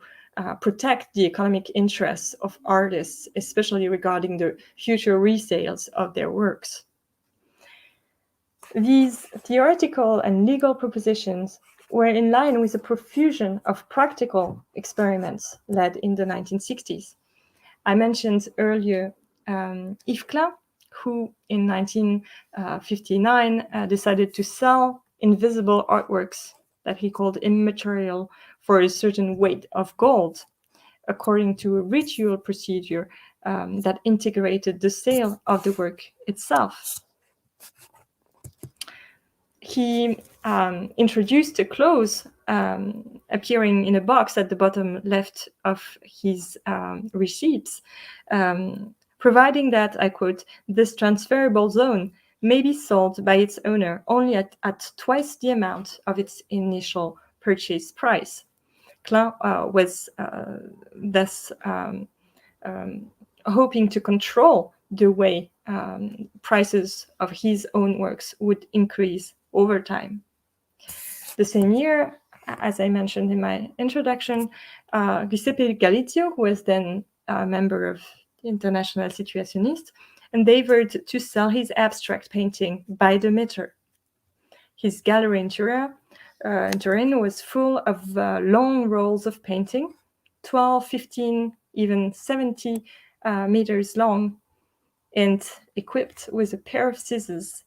S3: protect the economic interests of artists, especially regarding the future resales of their works. These theoretical and legal propositions were in line with a profusion of practical experiments led in the 1960s. I mentioned earlier Yves Klein, who in 1959 decided to sell invisible artworks that he called immaterial for a certain weight of gold, according to a ritual procedure that integrated the sale of the work itself. He introduced a clause appearing in a box at the bottom left of his receipts, providing that, I quote, "this transferable zone may be sold by its owner only at twice the amount of its initial purchase price." Klein was thus hoping to control the way prices of his own works would increase over time. The same year, as I mentioned in my introduction, Giuseppe Galizio, who was then a member of the International Situationist, endeavored to sell his abstract painting by the meter. His gallery in Turin was full of long rolls of painting, 12, 15, even 70 meters long, and equipped with a pair of scissors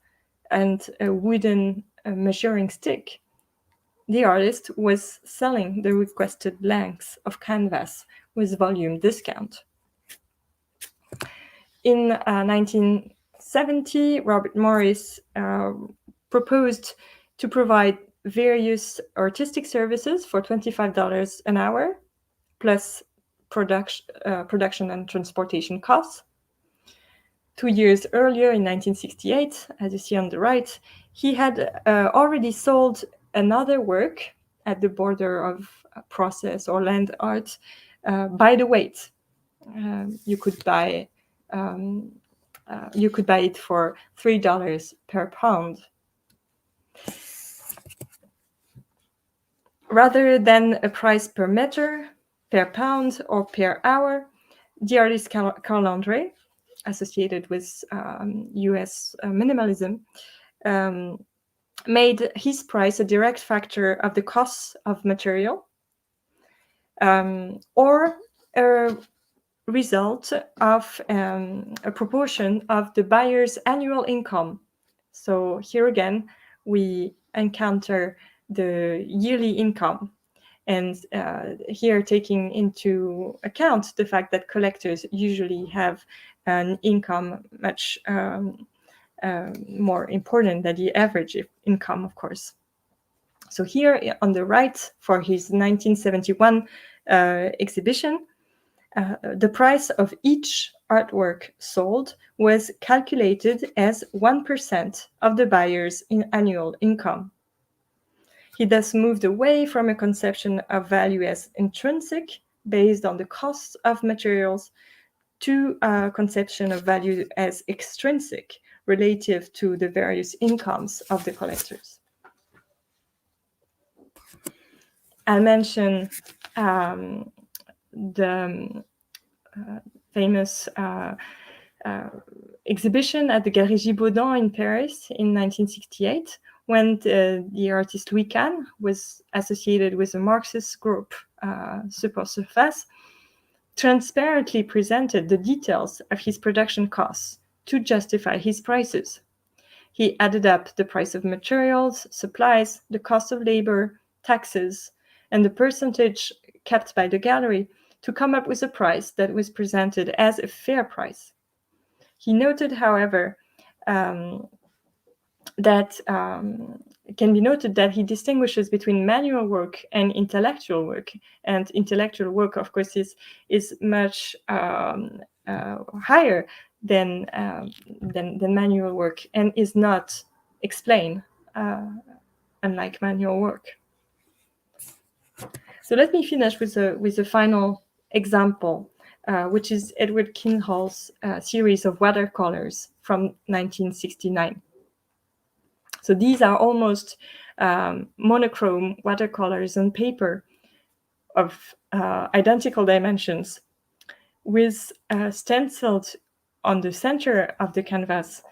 S3: and a wooden measuring stick. The artist was selling the requested lengths of canvas with volume discount. In 1970, Robert Morris proposed to provide various artistic services for $25 an hour, plus production and transportation costs. 2 years earlier, in 1968, as you see on the right, he had already sold another work at the border of process or land art by the weight. You could buy it for $3 per pound. Rather than a price per meter, per pound, or per hour, the artist Carl Andre, associated with US minimalism, made his price a direct factor of the costs of material, or a result of a proportion of the buyer's annual income. So here again, we encounter the yearly income, and here taking into account the fact that collectors usually have an income much more important than the average income, of course. So here on the right, for his 1971 exhibition, the price of each artwork sold was calculated as 1% of the buyer's annual income. He thus moved away from a conception of value as intrinsic, based on the cost of materials, to a conception of value as extrinsic, relative to the various incomes of the collectors. I'll mention the famous exhibition at the Galerie Givaudan in Paris in 1968, when the artist Louis Kahn was associated with a Marxist group, Support Surface, transparently presented the details of his production costs to justify his prices. He added up the price of materials, supplies, the cost of labor, taxes, and the percentage kept by the gallery to come up with a price that was presented as a fair price. He noted, however, that it can be noted that he distinguishes between manual work and intellectual work, and intellectual work, of course, is much higher than manual work, and is not explained, unlike manual work. So let me finish with a final example, which is Edward Kinhall's series of watercolors from 1969. So these are almost monochrome watercolors on paper of identical dimensions, with stenciled on the center of the canvas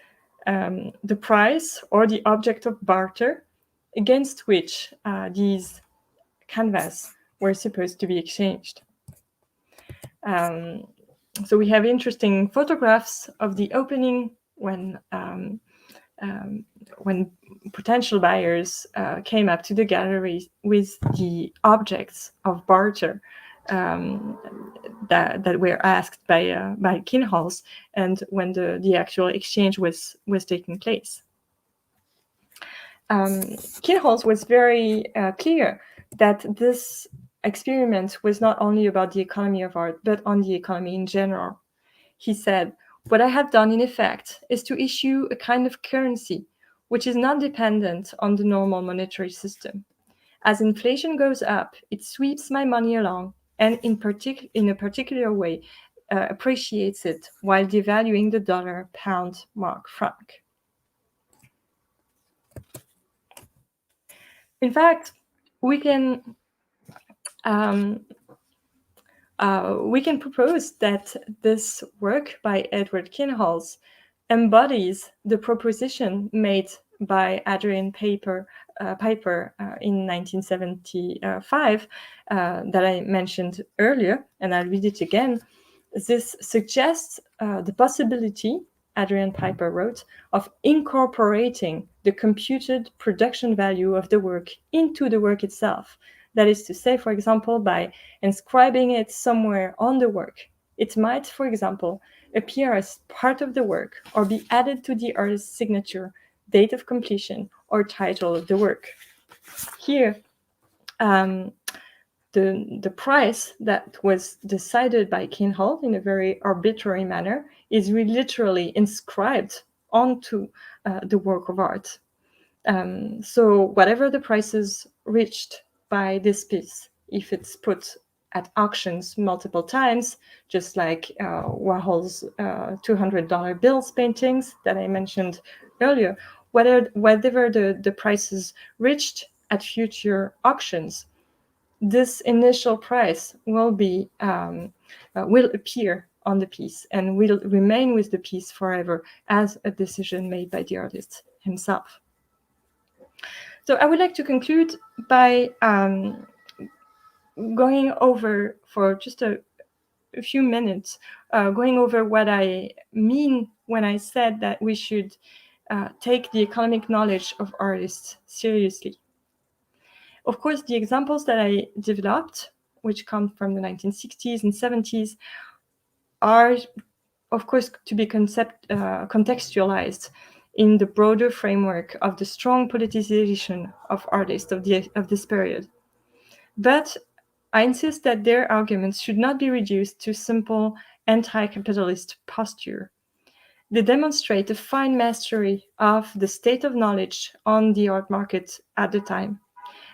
S3: the price or the object of barter against which these canvas were supposed to be exchanged. So we have interesting photographs of the opening when potential buyers came up to the gallery with the objects of barter that were asked by Kinhalls, and when the actual exchange was taking place. Kinhalls was very clear that this experiment was not only about the economy of art, but on the economy in general. He said, "What I have done in effect is to issue a kind of currency which is not dependent on the normal monetary system. As inflation goes up, it sweeps my money along and in a particular way appreciates it while devaluing the dollar, pound, mark, franc." In fact, we can propose that this work by Edward Kinhals embodies the proposition made by Adrian Piper in 1975 that I mentioned earlier, and I'll read it again. This suggests the possibility, Adrian Piper wrote, of incorporating the computed production value of the work into the work itself. That is to say, for example, by inscribing it somewhere on the work. It might, for example, appear as part of the work or be added to the artist's signature, date of completion, or title of the work. Here, the price that was decided by Kinhals in a very arbitrary manner is literally inscribed onto the work of art. So whatever the prices reached by this piece, if it's put at auctions multiple times, just like Warhol's $200 bills paintings that I mentioned earlier, whatever the prices reached at future auctions, this initial price will appear on the piece and will remain with the piece forever as a decision made by the artist himself. So I would like to conclude by going over for just a few minutes, going over what I mean when I said that we should take the economic knowledge of artists seriously. Of course, the examples that I developed, which come from the 1960s and 70s, are, of course, to be contextualized in the broader framework of the strong politicization of artists of this period. But I insist that their arguments should not be reduced to simple anti-capitalist posture. They demonstrate a fine mastery of the state of knowledge on the art market at the time,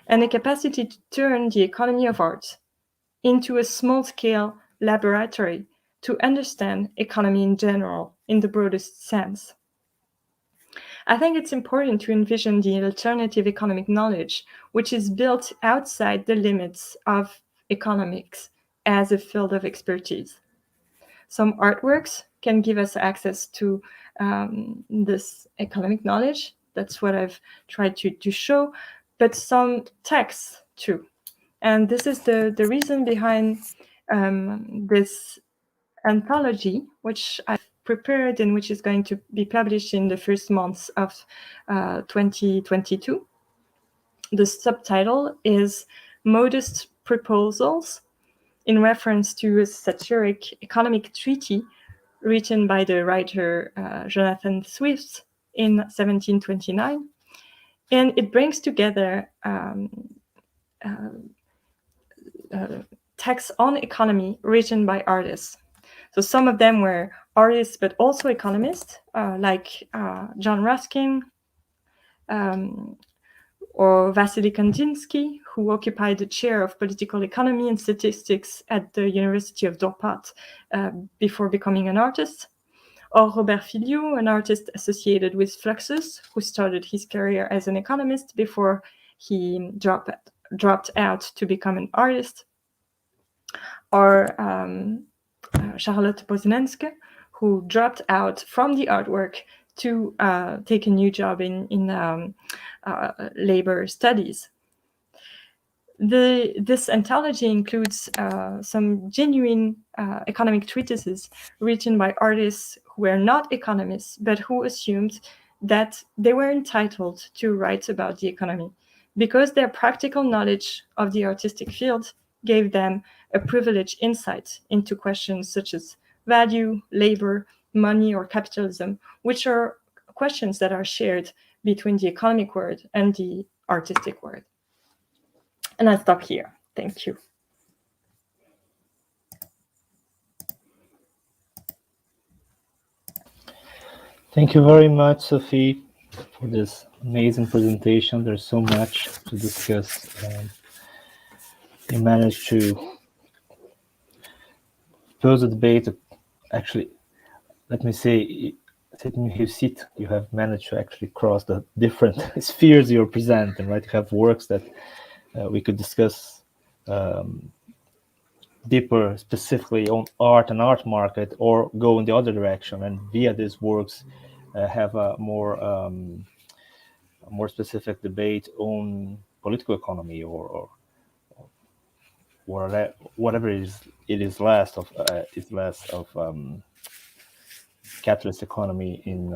S3: and a capacity to turn the economy of art into a small-scale laboratory to understand economy in general, in the broadest sense. I think it's important to envision the alternative economic knowledge, which is built outside the limits of economics as a field of expertise. Some artworks can give us access to this economic knowledge. That's what I've tried to show, but some texts too. And this is the reason behind this anthology, which I've prepared and which is going to be published in the first months of 2022. The subtitle is Modest Proposals, in reference to a satiric economic treatise written by the writer Jonathan Swift in 1729. And it brings together texts on economy written by artists. So some of them were artists, but also economists, like John Ruskin or Vasily Kandinsky, who occupied the chair of political economy and statistics at the University of Dorpat before becoming an artist, or Robert Filliou, an artist associated with Fluxus, who started his career as an economist before he dropped out to become an artist, or Charlotte Poznanska, who dropped out from the artwork to take a new job in labor studies. This anthology includes some genuine economic treatises written by artists who were not economists, but who assumed that they were entitled to write about the economy because their practical knowledge of the artistic field gave them a privileged insight into questions such as value, labor, money, or capitalism, which are questions that are shared between the economic world and the artistic world. And I'll stop here. Thank you.
S2: Thank you very much, Sophie, for this amazing presentation. There's so much to discuss. You managed to pose a debate. Actually, let me say, you have managed to actually cross the different spheres you're presenting, right? You have works that we could discuss deeper, specifically on art and art market, or go in the other direction, and via these works have a more specific debate on political economy or whatever it is less of capitalist economy in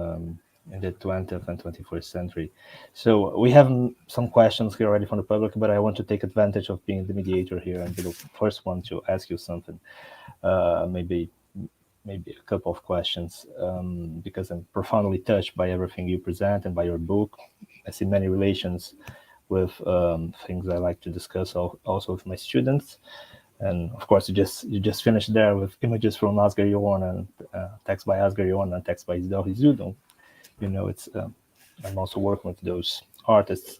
S2: the 20th and 21st century. So we have some questions here already from the public, but I want to take advantage of being the mediator here and be the first one to ask you something, maybe a couple of questions, because I'm profoundly touched by everything you present and by your book. I see many relations with things I like to discuss also with my students. And of course, you just finished there with images from Asger Jorn and text by Asger Jorn and text by Isidore Zudon. You know, it's I'm also working with those artists.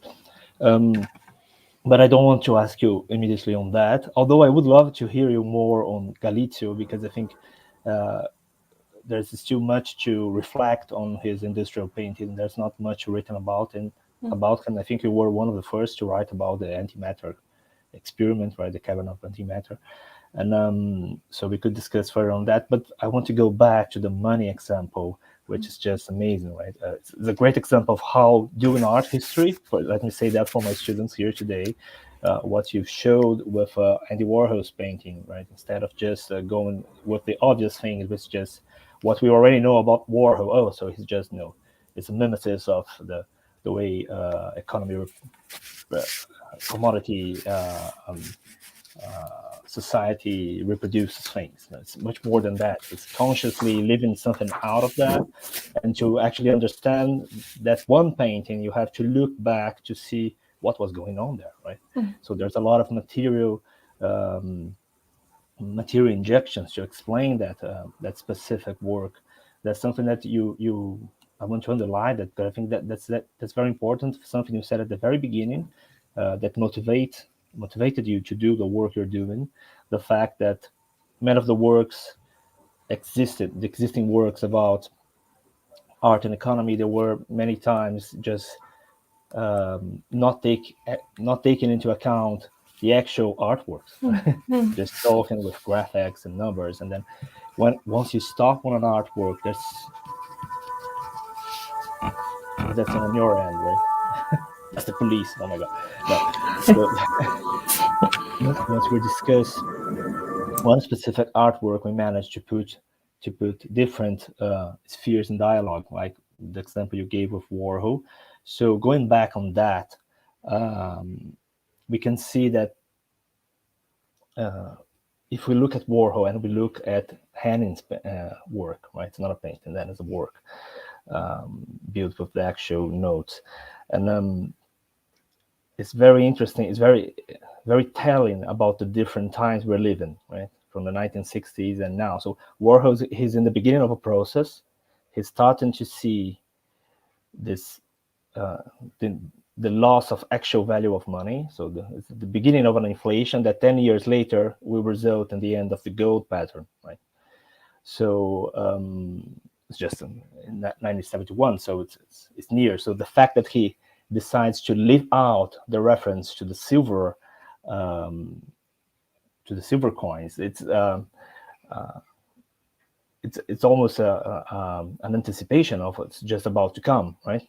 S2: But I don't want to ask you immediately on that, although I would love to hear you more on Galizio, because I think there's still much to reflect on his industrial painting. There's not much written about him. I think you were one of the first to write about the antimatter experiment, right? The cavern of antimatter. And so we could discuss further on that. But I want to go back to the money example, which is just amazing, right? It's a great example of how doing art history, let me say that for my students here today, what you showed with Andy Warhol's painting, right? Instead of just going with the obvious thing, it was just what we already know about Warhol. Oh, so he's just, it's a mimesis of the way economy, commodity, society reproduces things. It's much more than that. It's consciously living something out of that. And to actually understand that one painting, you have to look back to see what was going on there, right? So there's a lot of material injections to explain that specific work. That's something that I want to underline that, but I think that's very important. Something you said at the very beginning that motivated you to do the work you're doing. The fact that many of the works the existing works about art and economy, there were many times just not taking into account the actual artworks, just talking with graphics and numbers, and then once you stop on an artwork, that's on your end, right? That's the police. Oh my god! No. So, once we discuss one specific artwork, we managed to put different spheres in dialogue, like the example you gave with Warhol. So going back on that, we can see that if we look at Warhol and we look at Henning's work, right? It's not a painting, that is a work built with the actual notes. And it's very interesting. It's very, very telling about the different times we're living, right? From the 1960s and now. So Warhol, he's in the beginning of a process. He's starting to see this, the loss of actual value of money. So it's the beginning of an inflation that 10 years later will result in the end of the gold pattern, right? So it's just in 1971. So it's near. So the fact that he decides to leave out the reference to the silver coins, it's almost an anticipation of what's just about to come, right?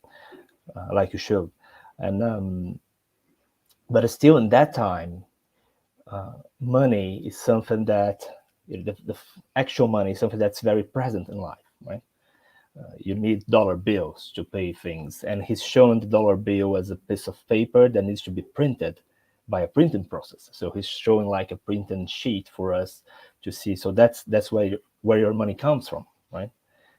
S2: Like you showed. And but still in that time, money is something that the actual money is something that's very present in life, right? You need dollar bills to pay things, and he's showing the dollar bill as a piece of paper that needs to be printed by a printing process. So he's showing like a printing sheet for us to see. So that's where your money comes from, right?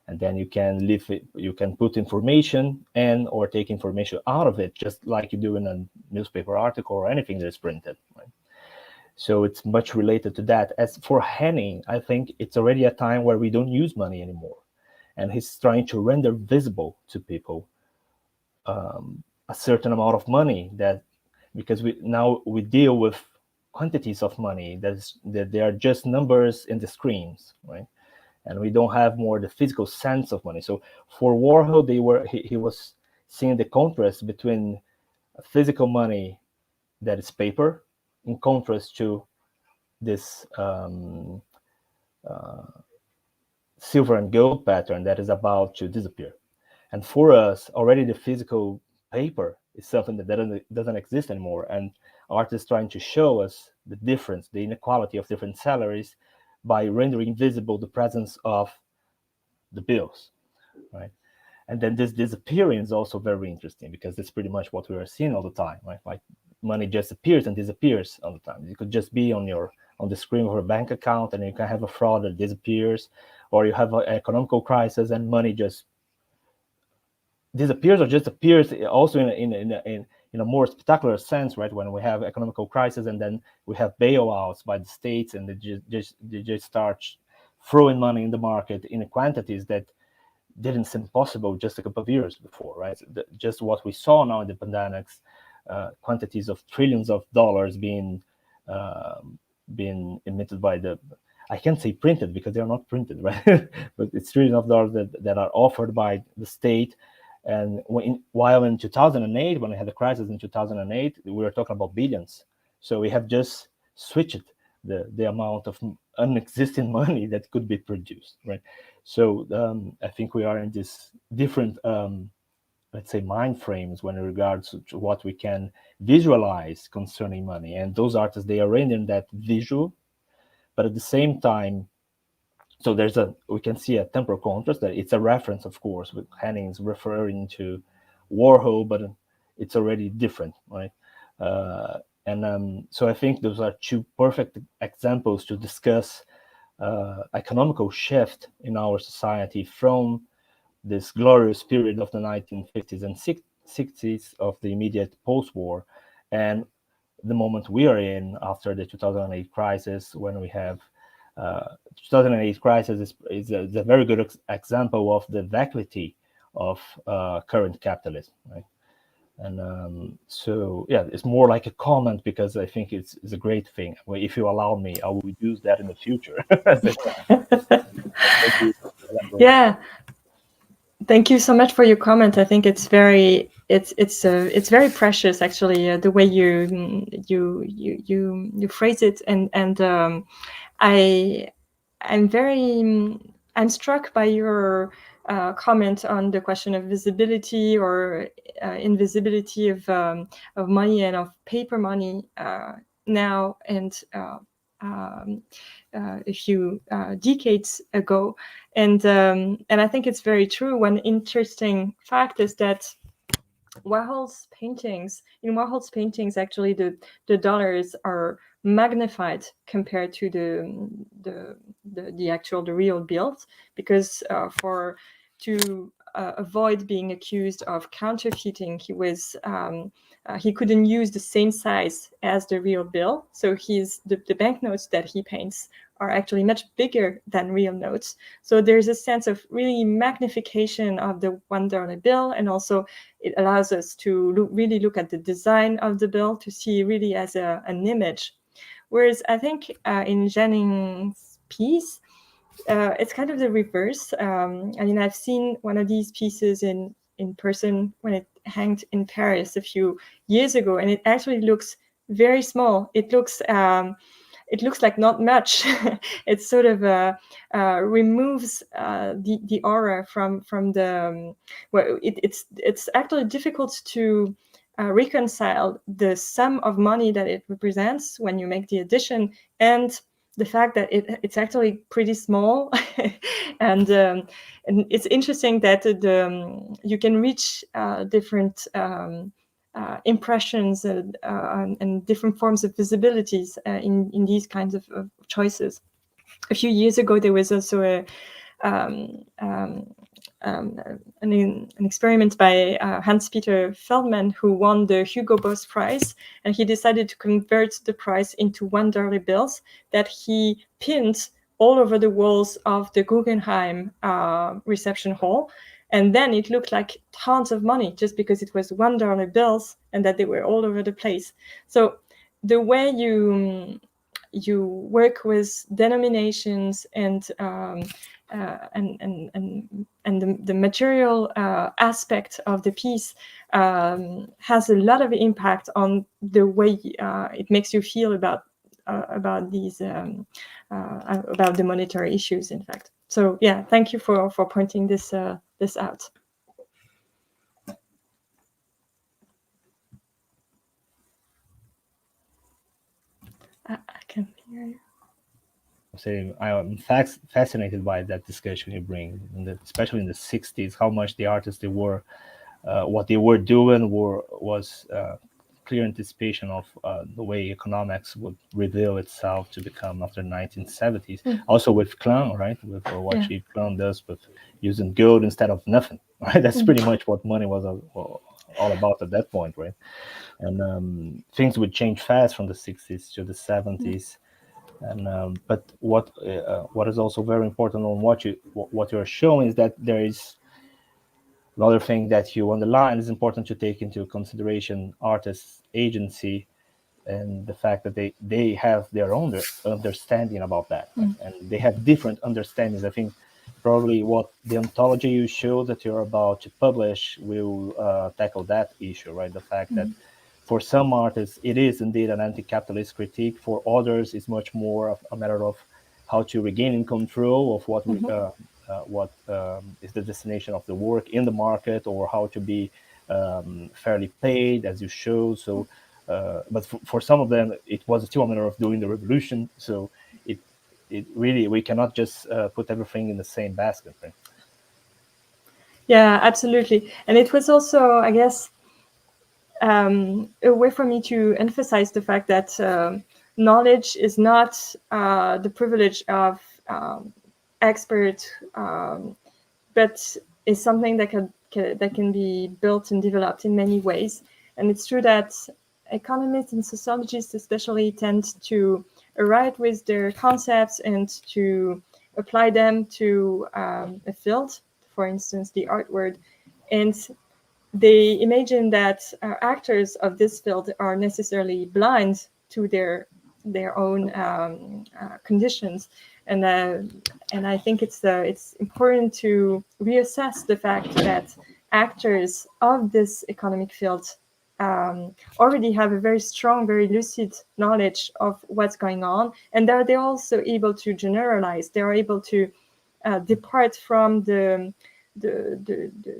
S2: and then you can leave it, you can put information in or take information out of it, just like you do in a newspaper article or anything that is printed, right? So it's much related to that. As for Henning, I think it's already a time where we don't use money anymore. And he's trying to render visible to people a certain amount of money, that because we deal with quantities of money that they are just numbers in the screens, right? And we don't have more the physical sense of money. So for Warhol, he was seeing the contrast between physical money that is paper, in contrast to this silver and gold pattern that is about to disappear. And for us, already the physical paper is something that doesn't exist anymore. And art is trying to show us the difference, the inequality of different salaries, by rendering visible the presence of the bills, right? And then this disappearing is also very interesting, because it's pretty much what we are seeing all the time, right? Like money just appears and disappears all the time. It could just be on the screen of a bank account, and you can have a fraud that disappears, or you have an economical crisis and money just disappears or just appears, also in a more spectacular sense, right? When we have economical crisis and then we have bailouts by the states, and they just start throwing money in the market in quantities that didn't seem possible just a couple of years before, right? Just what we saw now in the pandemics, quantities of trillions of dollars being emitted by I can't say printed because they are not printed, right? But it's trillions of dollars that are offered by the state. And while in 2008, when we had the crisis in 2008, we were talking about billions. So we have just switched the amount of unexisting money that could be produced, right? So I think we are in this different, let's say, mind frames when it regards to what we can visualize concerning money. And those artists, they are rendering that visual, but at the same time, so we can see a temporal contrast, that it's a reference, of course, with Henning's referring to Warhol, but it's already different, right? So I think those are two perfect examples to discuss economical shift in our society from this glorious period of the 1950s and 60s of the immediate post-war, and the moment we are in after the 2008 crisis, when we have 2008 crisis is a very good example of the vacuity of current capitalism, right? And so, yeah, it's more like a comment, because I think it's a great thing. Well, if you allow me, I will use that in the future.
S3: Yeah. Thank you so much for your comment. I think it's very very precious, actually, the way you phrase it, and I'm struck by your comment on the question of visibility or invisibility of money and of paper money now and a few decades ago, and I think it's very true. One interesting fact is that in Warhol's paintings, actually the dollars are magnified compared to the real bills, because to avoid being accused of counterfeiting, he couldn't use the same size as the real bill. So the banknotes that he paints are actually much bigger than real notes. So there's a sense of really magnification of the $1 bill, and also it allows us to really look at the design of the bill, to see really as an image. Whereas I think in Jennings' piece, it's kind of the reverse. I've seen one of these pieces in person when it hanged in Paris a few years ago, and it actually looks very small. It looks like not much. It sort of removes the aura from the. It's actually difficult to reconcile the sum of money that it represents when you make the addition, and the fact that it's actually pretty small. And it's interesting that you can reach different impressions and different forms of visibilities in these kinds of choices. A few years ago, there was also an experiment by Hans-Peter Feldman, who won the Hugo Boss Prize, and he decided to convert the prize into $1 bills that he pinned all over the walls of the Guggenheim reception hall. And then it looked like tons of money just because it was $1 bills and that they were all over the place. So the way you work with denominations and the material aspect of the piece has a lot of impact on the way it makes you feel about these about the monetary issues, in fact. So yeah, thank you for pointing this out. I can hear you.
S2: I'm fascinated by that discussion you bring, especially in the 60s, how much the artists they were, what they were doing was clear anticipation of the way economics would reveal itself to become after 1970s. Also with Klein, right? With what Yves Klein does with using gold instead of nothing, right? That's pretty much what money was all about at that point, right? And things would change fast from the 60s to the 70s. And but what is also very important on what you're showing is that there is another thing that you underline is important to take into consideration artists' agency and the fact that they have their own understanding about that, right? And they have different understandings. I think probably what the ontology you show that you're about to publish will tackle that issue, right? The fact that for some artists, it is indeed an anti-capitalist critique. For others, it's much more of a matter of how to regain control of what is the destination of the work in the market, or how to be fairly paid, as you show. So, but for some of them, it was still a matter of doing the revolution. So it really, we cannot just put everything in the same basket, right?
S3: Yeah, absolutely. And it was also, I guess, a way for me to emphasize the fact that knowledge is not the privilege of expert, but is something that can be built and developed in many ways. And it's true that economists and sociologists especially tend to arrive with their concepts and to apply them to a field, for instance, the art world, and they imagine that actors of this field are necessarily blind to their own conditions, and I think it's important to reassess the fact that actors of this economic field already have a very strong, very lucid knowledge of what's going on, and they're also able to generalize. They're able to depart from the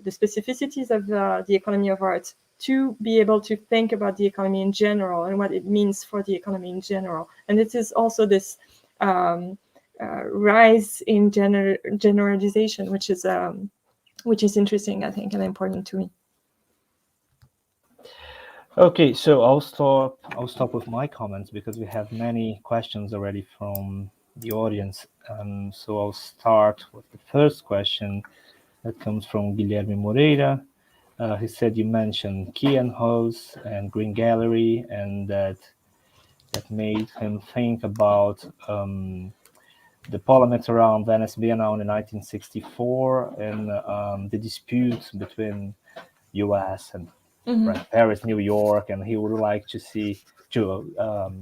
S3: specificities of the economy of art to be able to think about the economy in general and what it means for the economy in general. And it is also this rise in generalization, which is interesting, I think, and important to me.
S2: Okay, so I'll stop with my comments because we have many questions already from the audience. So I'll start with the first question that comes from Guilherme Moreira. He said you mentioned Kean House and Green Gallery, and that made him think about the polemics around Venice Biennale in 1964 and the disputes between U.S. and Paris, New York, and he would like to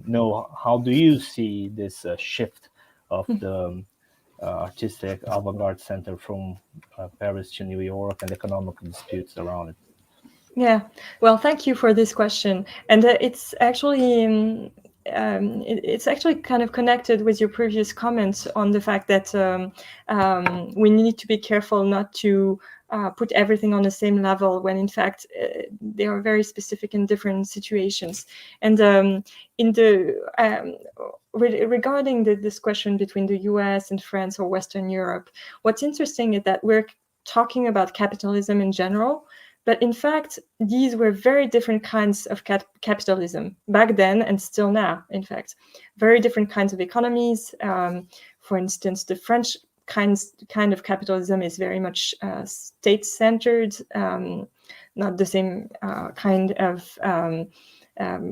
S2: know how do you see this shift of the artistic avant-garde center from Paris to New York and economic disputes around it?
S3: Yeah, well, thank you for this question, and it's actually kind of connected with your previous comments on the fact that we need to be careful not to put everything on the same level when in fact they are very specific in different situations. And regarding this question between the US and France or Western Europe, what's interesting is that we're talking about capitalism in general, but in fact, these were very different kinds of capitalism back then and still now, in fact. Very different kinds of economies. For instance, the French kind of capitalism is very much state-centered, not the same kind of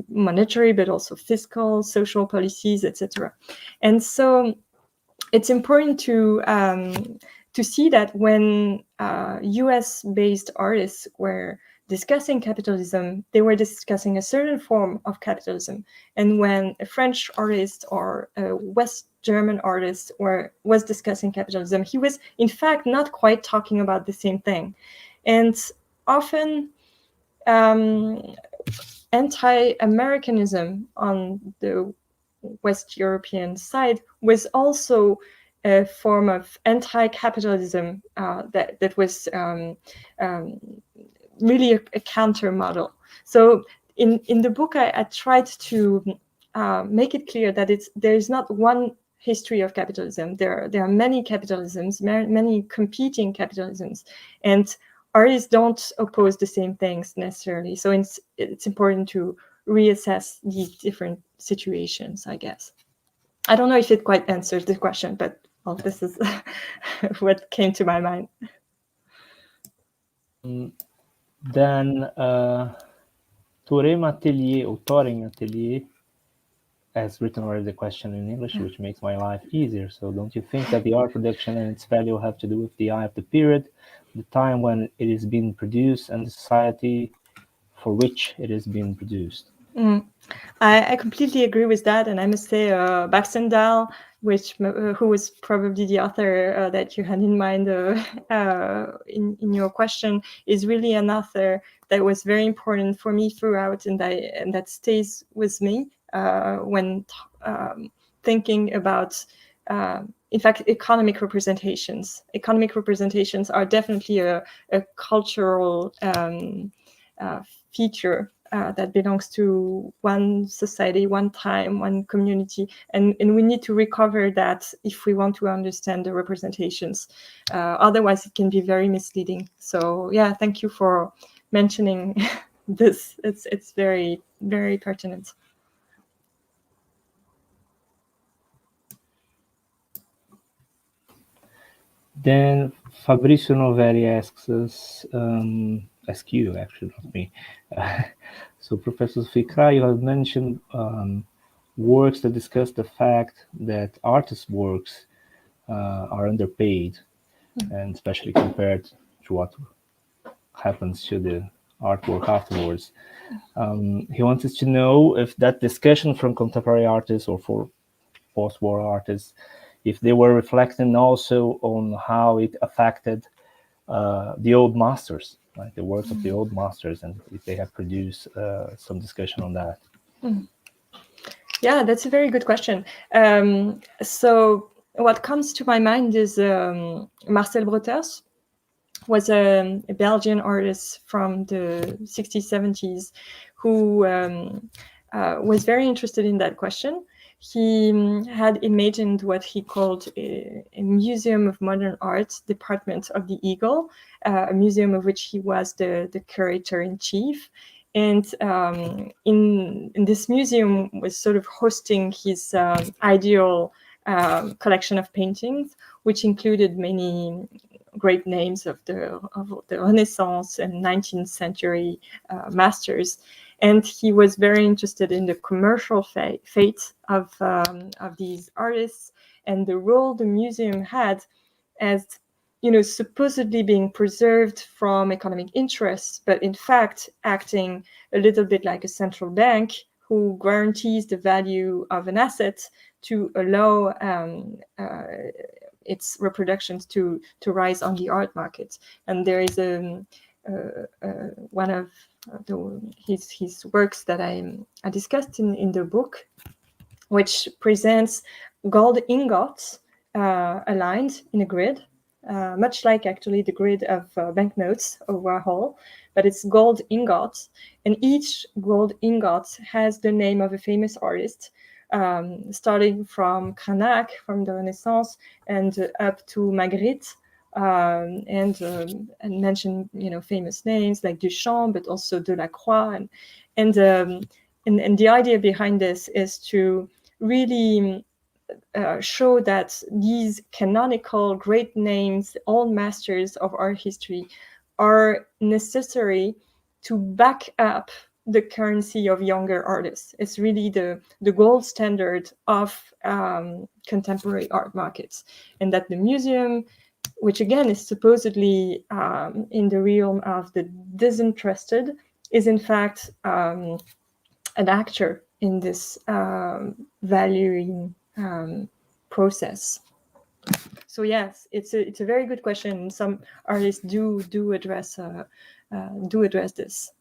S3: monetary, but also fiscal, social policies, etc. And so it's important to see that when US-based artists were discussing capitalism, they were discussing a certain form of capitalism. And when a French artist or a West German artist was discussing capitalism, he was in fact not quite talking about the same thing. And often anti-Americanism on the West European side was also a form of anti-capitalism that was really a counter model. So in the book, I tried to make it clear that there is not one history of capitalism. There are many capitalisms, many competing capitalisms, and artists don't oppose the same things necessarily. So it's important to reassess these different situations, I guess. I don't know if it quite answers the question, but well, this is what came to my mind.
S2: Then Touré Atelier or Toring Atelier has written already the question in English, which makes my life easier. So don't you think that the art production and its value have to do with the eye of the period, the time when it is being produced, and the society for which it is being produced?
S3: I completely agree with that, and I must say Baxendale, who was probably the author that you had in mind in your question, is really an author that was very important for me throughout, and that stays with me when thinking about, in fact, economic representations. Economic representations are definitely a cultural feature that belongs to one society, one time, one community, and we need to recover that if we want to understand the representations. Otherwise, it can be very misleading. So, yeah, thank you for mentioning this. It's very, very pertinent.
S2: Then Fabrizio Novelli asks you, actually, not me. So Professor Sophie, you have mentioned works that discuss the fact that artists' works are underpaid, and especially compared to what happens to the artwork afterwards. He wants us to know if that discussion from contemporary artists or for post-war artists, if they were reflecting also on how it affected the old masters, right? The works of the old masters, and if they have produced some discussion on that.
S3: Yeah, that's a very good question. So what comes to my mind is Marcel Broters was a Belgian artist from the 60s, 70s who was very interested in that question. He had imagined what he called a Museum of Modern Art department of the Eagle, a museum of which he was the curator-in-chief. And in this museum was sort of hosting his ideal collection of paintings, which included many great names of the Renaissance and 19th century masters. And he was very interested in the commercial fate of these artists and the role the museum had as, supposedly being preserved from economic interests, but in fact acting a little bit like a central bank who guarantees the value of an asset to allow its reproductions to rise on the art market. And there is one of his works that I discussed in the book, which presents gold ingots aligned in a grid, much like actually the grid of banknotes of Warhol, but it's gold ingots, and each gold ingot has the name of a famous artist, starting from Cranach from the Renaissance and up to Magritte, and mention famous names like Duchamp, but also Delacroix, and the idea behind this is to really show that these canonical great names, all masters of art history, are necessary to back up the currency of younger artists. It's really the gold standard of contemporary art markets, and that the museum, which again is supposedly in the realm of the disinterested, is in fact an actor in this valuing process. So yes, it's a very good question. Some artists do address this.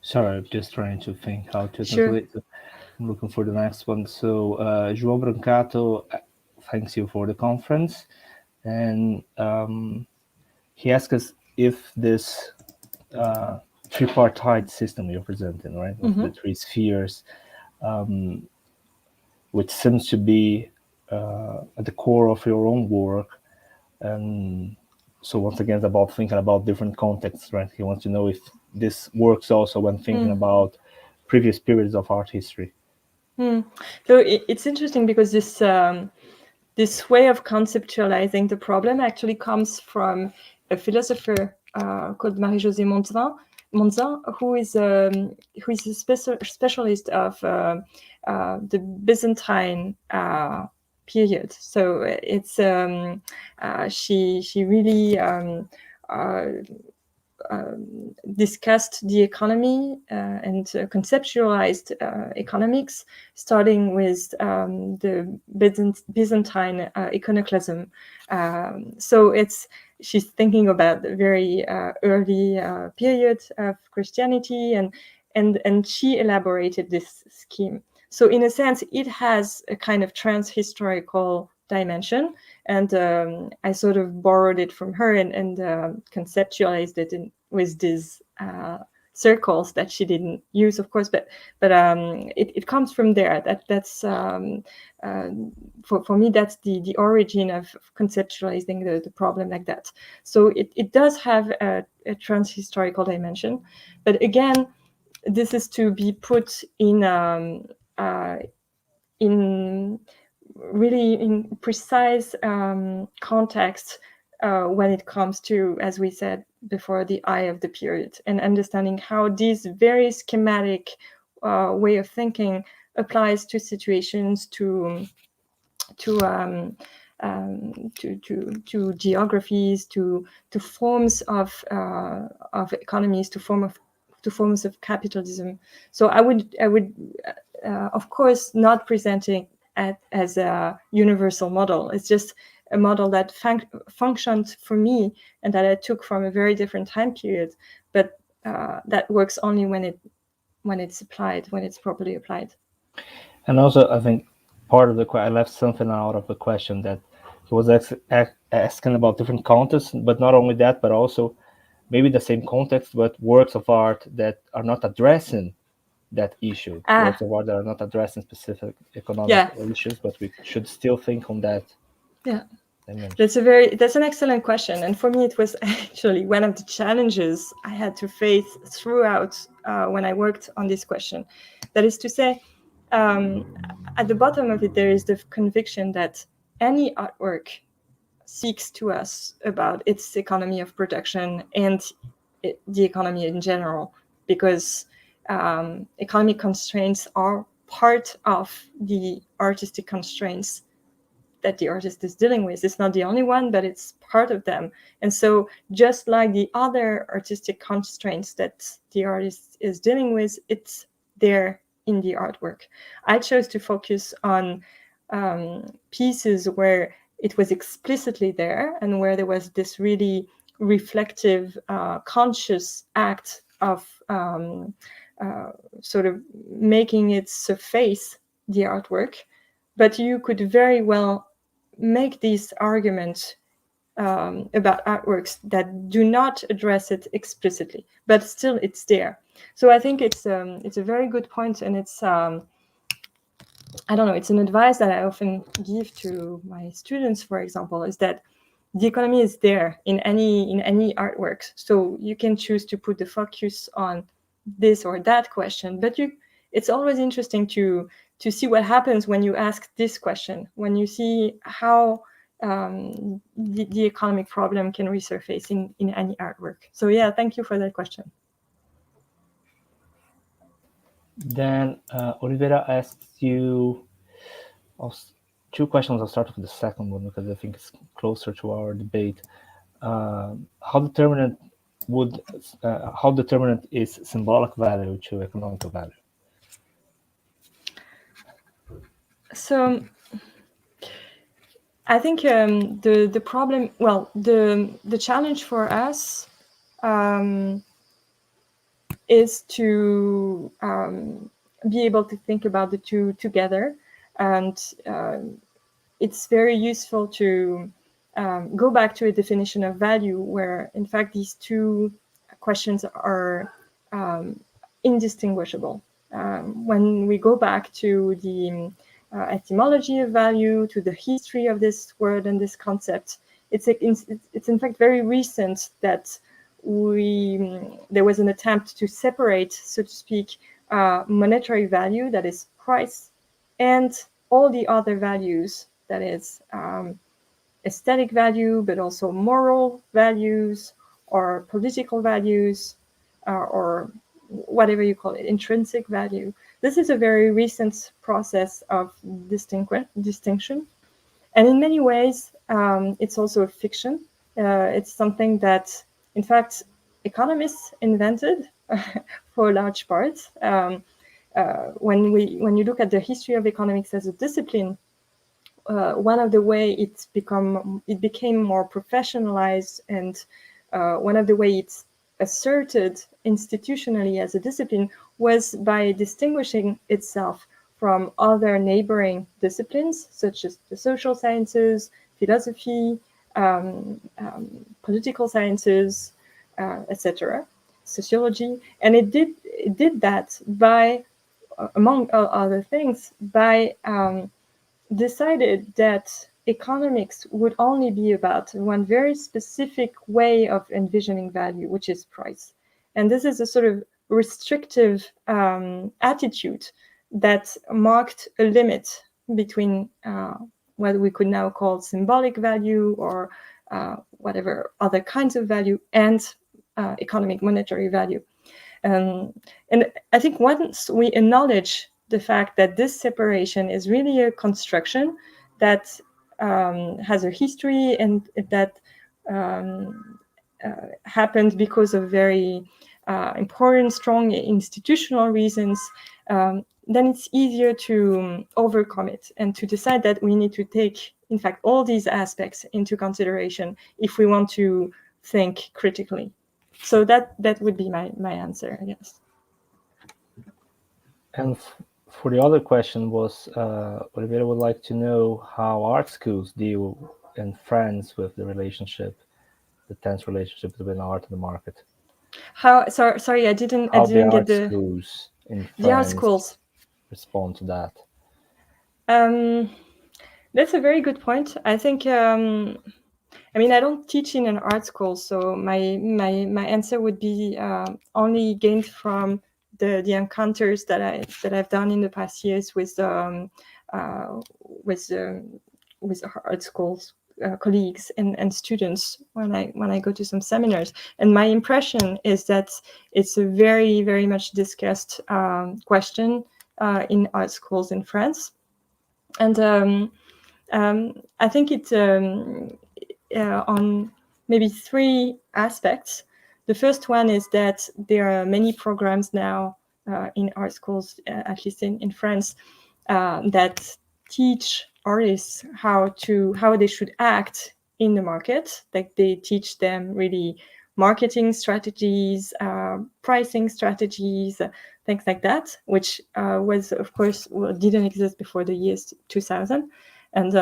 S2: Sorry, I'm just trying to think how to
S3: Sure.
S2: translate. I'm looking for the next one. So João Brancato thanks you for the conference, and he asks us if this tripartite system you're presenting, right, of the three spheres, which seems to be at the core of your own work. And so once again, it's about thinking about different contexts, right? He wants to know if this works also when thinking about previous periods of art history.
S3: So it's interesting because this way of conceptualizing the problem actually comes from a philosopher called Marie-Josée Monzin, who is a specialist of the Byzantine period. So it's she really discussed the economy and conceptualized economics, starting with the Byzantine iconoclasm. So she's thinking about the very early period of Christianity, and she elaborated this scheme. So in a sense, it has a kind of trans-historical dimension, and I sort of borrowed it from her and conceptualized it with these circles that she didn't use, of course, but it comes from there. That's for me, that's the origin of conceptualizing the problem like that. So it does have a trans-historical dimension, but again, this is to be put in really in precise context when it comes to, as we said before, the eye of the period, and understanding how this very schematic way of thinking applies to situations, to geographies, to forms of economies, to forms of capitalism. So I would of course not presenting it as a universal model. It's just a model that functioned for me and that I took from a very different time period, but that works only when it's applied, when it's properly applied.
S2: And also, I think part of I left something out of the question, that he was asking about different contexts, but not only that, but also maybe the same context, but works of art that are not addressing that issue, works of art that are not addressing specific economic issues, but we should still think on that.
S3: Yeah, that's an excellent question, and for me it was actually one of the challenges I had to face throughout when I worked on this question. That is to say, at the bottom of it, there is the conviction that any artwork speaks to us about its economy of production and the economy in general, because economic constraints are part of the artistic constraints that the artist is dealing with. It's not the only one, but it's part of them. And so just like the other artistic constraints that the artist is dealing with, it's there in the artwork. I chose to focus on pieces where it was explicitly there and where there was this really reflective, conscious act of sort of making it surface the artwork. But you could very well make these arguments about artworks that do not address it explicitly, but still it's there. So I think it's a very good point, and it's I don't know, it's an advice that I often give to my students, for example, is that the economy is there in any artwork. So you can choose to put the focus on this or that question, but it's always interesting to see what happens when you ask this question, when you see how the economic problem can resurface in any artwork. So yeah, thank you for that question.
S2: Then Oliveira asks you two questions. I'll start with the second one because I think it's closer to our debate. How determinant is symbolic value to economical value?
S3: So I think the problem, well, the challenge for us is to be able to think about the two together, and it's very useful to go back to a definition of value where, in fact, these two questions are indistinguishable. When we go back to the etymology of value, to the history of this word and this concept, it's in fact very recent that there was an attempt to separate, so to speak, monetary value, that is price, and all the other values, that is aesthetic value, but also moral values or political values, or whatever you call it, intrinsic value. This is a very recent process of distinction. And in many ways, it's also a fiction. It's something that, in fact, economists invented for a large part. When you look at the history of economics as a discipline, one of the way it became more professionalized, and one of the way it's asserted institutionally as a discipline was by distinguishing itself from other neighboring disciplines, such as the social sciences, philosophy, political sciences, etc., sociology. And it did that by, among other things, by decided that economics would only be about one very specific way of envisioning value, which is price. And this is a sort of restrictive attitude that marked a limit between what we could now call symbolic value, or whatever other kinds of value, and economic monetary value. And I think once we acknowledge the fact that this separation is really a construction that has a history, and that happened because of very important, strong institutional reasons, then it's easier to overcome it and to decide that we need to take, in fact, all these aspects into consideration if we want to think critically. So that would be my answer, I guess.
S2: And for the other question was, Oliveira would like to know how art schools deal in France with the relationship, the tense relationship between art and the market.
S3: How? Sorry, I didn't get the
S2: schools in France
S3: the art schools
S2: respond to that.
S3: That's a very good point. I think. I mean, I don't teach in an art school, so my answer would be only gained from the encounters that I've done in the past years with art schools colleagues and students when I go to some seminars. And my impression is that it's a very, very much discussed question in art schools in France, and I think it. On maybe three aspects. The first one is that there are many programs now in art schools, at least in France, that teach artists how they should act in the market. Like they teach them really marketing strategies, pricing strategies, things like that, which was, of course, didn't exist before the years 2000. and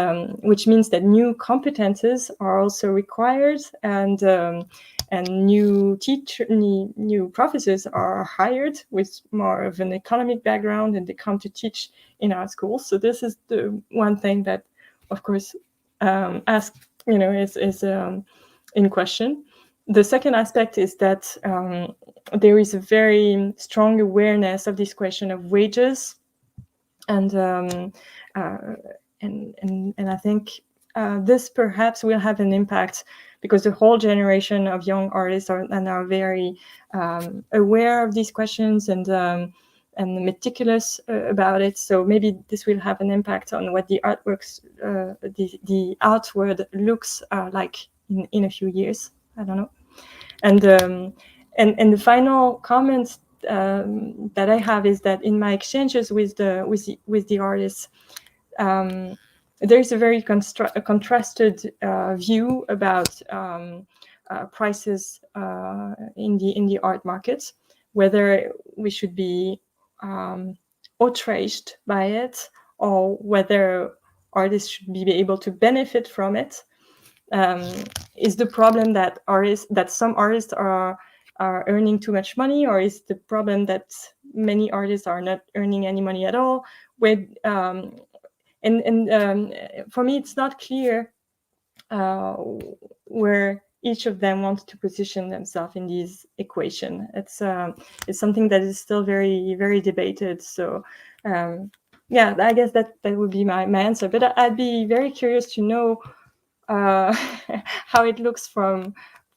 S3: which means that new competences are also required, and new professors are hired with more of an economic background, and they come to teach in art schools. So this is the one thing that, of course, is in question. The second aspect is that there is a very strong awareness of this question of wages, and I think this perhaps will have an impact, because the whole generation of young artists are very aware of these questions and meticulous about it. So maybe this will have an impact on what the artworks, the art world looks like in a few years. I don't know. And the final comment that I have is that in my exchanges with the artists, there is a very contrasted view about prices in the art market, whether we should be outraged by it, or whether artists should be able to benefit from it. Is the problem that some artists are earning too much money, or is the problem that many artists are not earning any money at all? For me, it's not clear where each of them wants to position themselves in this equation. It's something that is still very, very debated. So yeah, I guess that would be my answer. But I'd be very curious to know how it looks from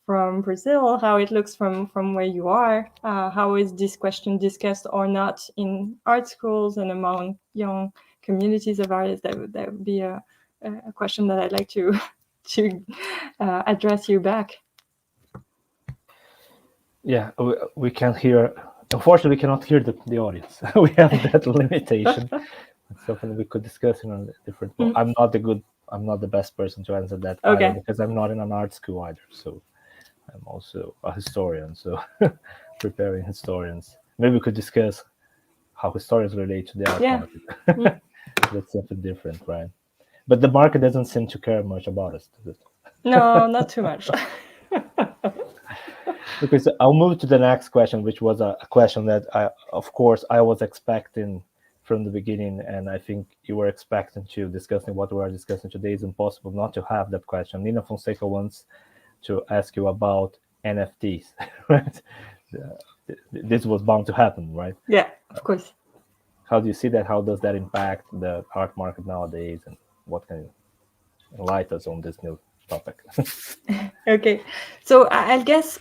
S3: Brazil, how it looks from where you are. How is this question discussed or not in art schools and among young communities of artists? That would be a question that I'd like to address you back.
S2: Yeah, we can't hear. Unfortunately, we cannot hear the audience. We have that limitation. It's something we could discuss in a different. Mm-hmm. I'm not the best person to answer that either, because I'm not in an art school either. So I'm also a historian, so preparing historians. Maybe we could discuss how historians relate to the art market. That's something different, right? But the market doesn't seem to care much about us, does it?
S3: No, not too much.
S2: Because I'll move to the next question, which was a question that of course, I was expecting from the beginning, and I think you were expecting to discussing what we are discussing today. It's impossible not to have that question. Nina Fonseca wants to ask you about NFTs, right? This was bound to happen, right?
S3: Yeah, of course.
S2: How do you see that? How does that impact the art market nowadays, and what can you enlighten us on this new topic?
S3: Okay, so I guess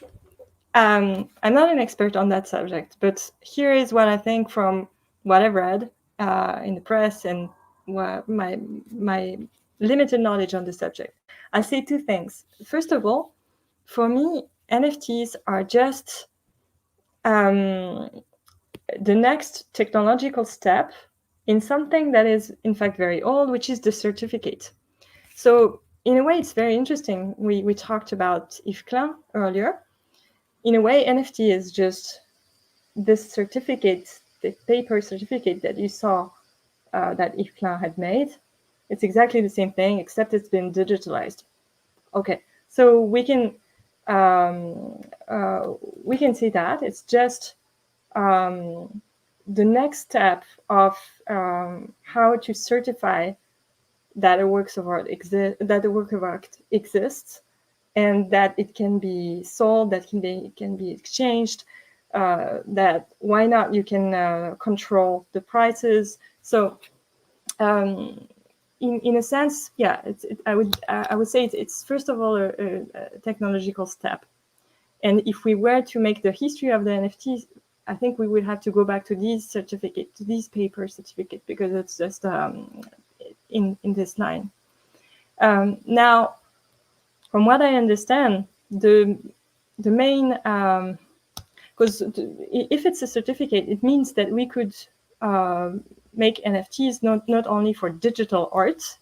S3: I'm not an expert on that subject, but here is what I think from what I've read in the press and what my limited knowledge on the subject. I say two things. First of all, for me, NFTs are just the next technological step in something that is, in fact, very old, which is the certificate. So in a way, it's very interesting. We talked about Yves Klein earlier. In a way, NFT is just this certificate, the paper certificate that you saw that Yves Klein had made. It's exactly the same thing, except it's been digitalized. Okay, so we can see that it's just the next step of how to certify that a work of art exists, and that it can be sold, that can be exchanged. That why not you can control the prices. So in a sense, yeah, I would say it's first of all a technological step. And if we were to make the history of the NFTs, I think we would have to go back to these certificates, to these paper certificates, because it's just in this line. Now, from what I understand, the main, because if it's a certificate, it means that we could make NFTs not only for digital art,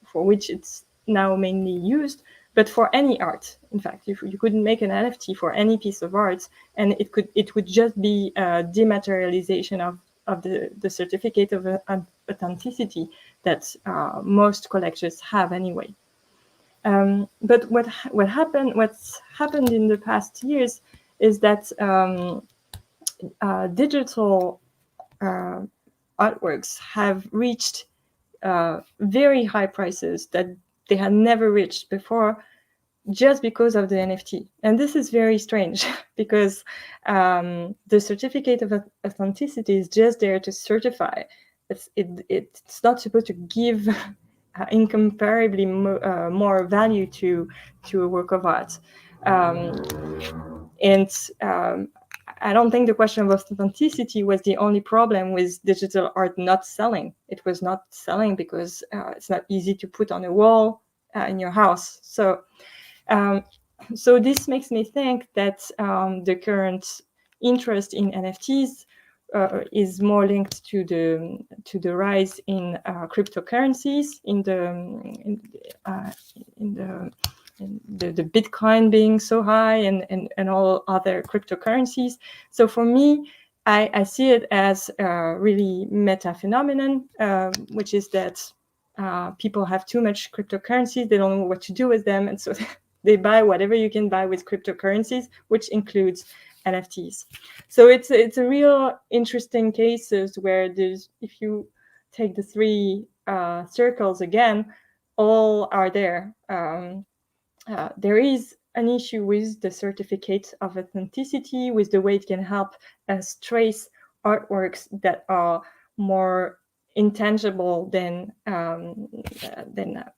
S3: for which it's now mainly used, but for any art. In fact, you couldn't make an NFT for any piece of art, and it would just be a dematerialization of the certificate of authenticity that most collectors have anyway. But what's happened in the past years is that digital artworks have reached very high prices that they had never reached before, just because of the NFT. And this is very strange because the certificate of authenticity is just there to certify. It's not supposed to give incomparably more value to a work of art. I don't think the question of authenticity was the only problem with digital art not selling. It was not selling because it's not easy to put on a wall in your house. So this makes me think that the current interest in NFTs is more linked to the rise in cryptocurrencies, in the Bitcoin being so high, and all other cryptocurrencies. So for me, I see it as a really meta phenomenon, which is that people have too much cryptocurrencies. They don't know what to do with them, and so they buy whatever you can buy with cryptocurrencies, which includes NFTs. So it's a real interesting cases where if you take the three circles again, all are there. There is an issue with the certificate of authenticity, with the way it can help us trace artworks that are more intangible than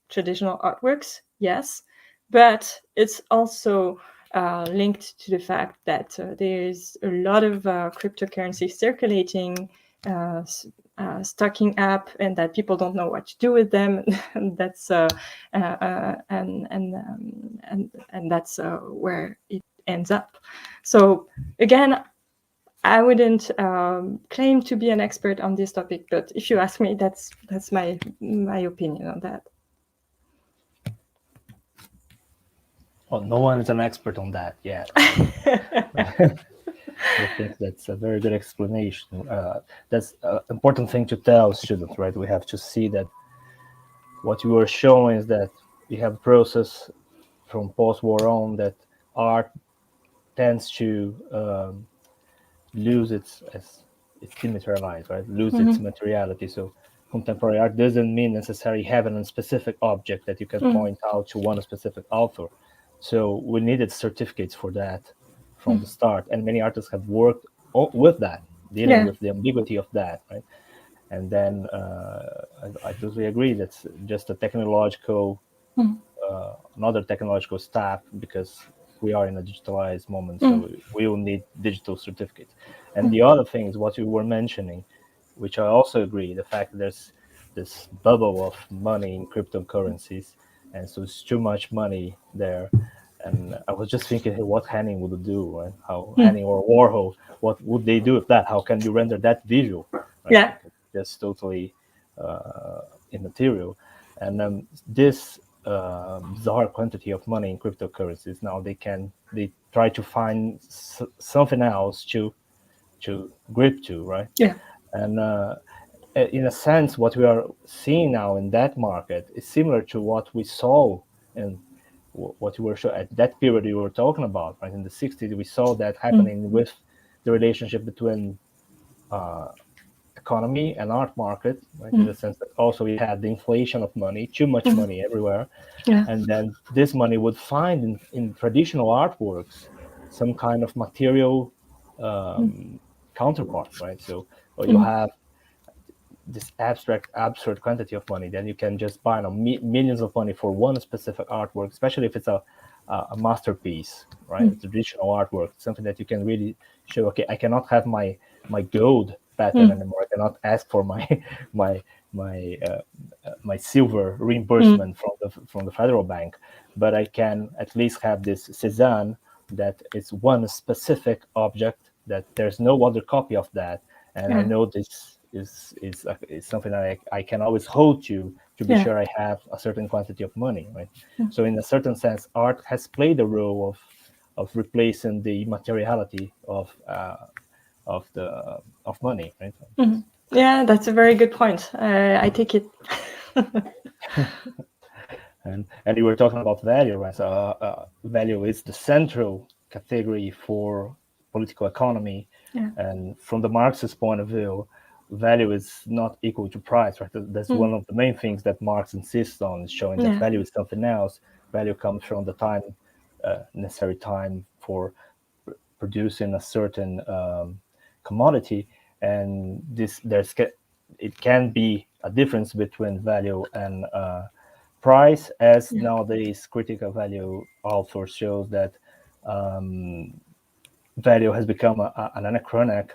S3: traditional artworks, yes. But it's also linked to the fact that there's a lot of cryptocurrency circulating, stocking up, and that people don't know what to do with them. And that's and that's where it ends up. So again, I wouldn't claim to be an expert on this topic, but if you ask me, that's my opinion on that.
S2: Well, no one is an expert on that yet. I think that's a very good explanation. That's an important thing to tell students, right? We have to see that what you were showing is that we have a process from post-war on that art tends to lose its dematerialized, right? Lose its materiality. So contemporary art doesn't mean necessarily having a specific object that you can point out to one specific author. So we needed certificates for that from the start, and many artists have worked with that, dealing with the ambiguity of that, right? And then I totally agree that's just a technological, another technological step, because we are in a digitalized moment, so we will need digital certificates. And the other thing is what you were mentioning, which I also agree, the fact that there's this bubble of money in cryptocurrencies, and so it's too much money there. And I was just thinking, hey, what Henning would do, right? How Henning or Warhol, what would they do with that? How can you render that visual? Right?
S3: Yeah,
S2: that's totally immaterial. And this bizarre quantity of money in cryptocurrencies, now they try to find something else to grip to, right?
S3: Yeah.
S2: And in a sense, what we are seeing now in that market is similar to what we saw in what you were at that period you were talking about, right? In the 60s, we saw that happening with the relationship between economy and art market, right? In the sense that also we had the inflation of money, too much money everywhere.
S3: Yeah.
S2: And then this money would find in traditional artworks some kind of material counterpart, right? So you have this absurd quantity of money, then you can just buy millions of money for one specific artwork, especially if it's a masterpiece, right? Traditional artwork, something that you can really show, okay, I cannot have my gold pattern anymore. I cannot ask for my silver reimbursement from the federal bank, but I can at least have this Cézanne that is one specific object, that there's no other copy of that, and I know this is something that I can always hold to be sure I have a certain quantity of money, right? So in a certain sense, art has played a role of replacing the materiality of of money, right?
S3: Mm-hmm. Yeah, that's a very good point. I take it.
S2: And you were talking about value, right? So value is the central category for political economy, and from the Marxist point of view, value is not equal to price, right? That's one of the main things that Marx insists on, is showing that value is something else. Value comes from the time, necessary time for producing a certain commodity, and it can be a difference between value and price, as nowadays critical value also shows that value has become an anachronic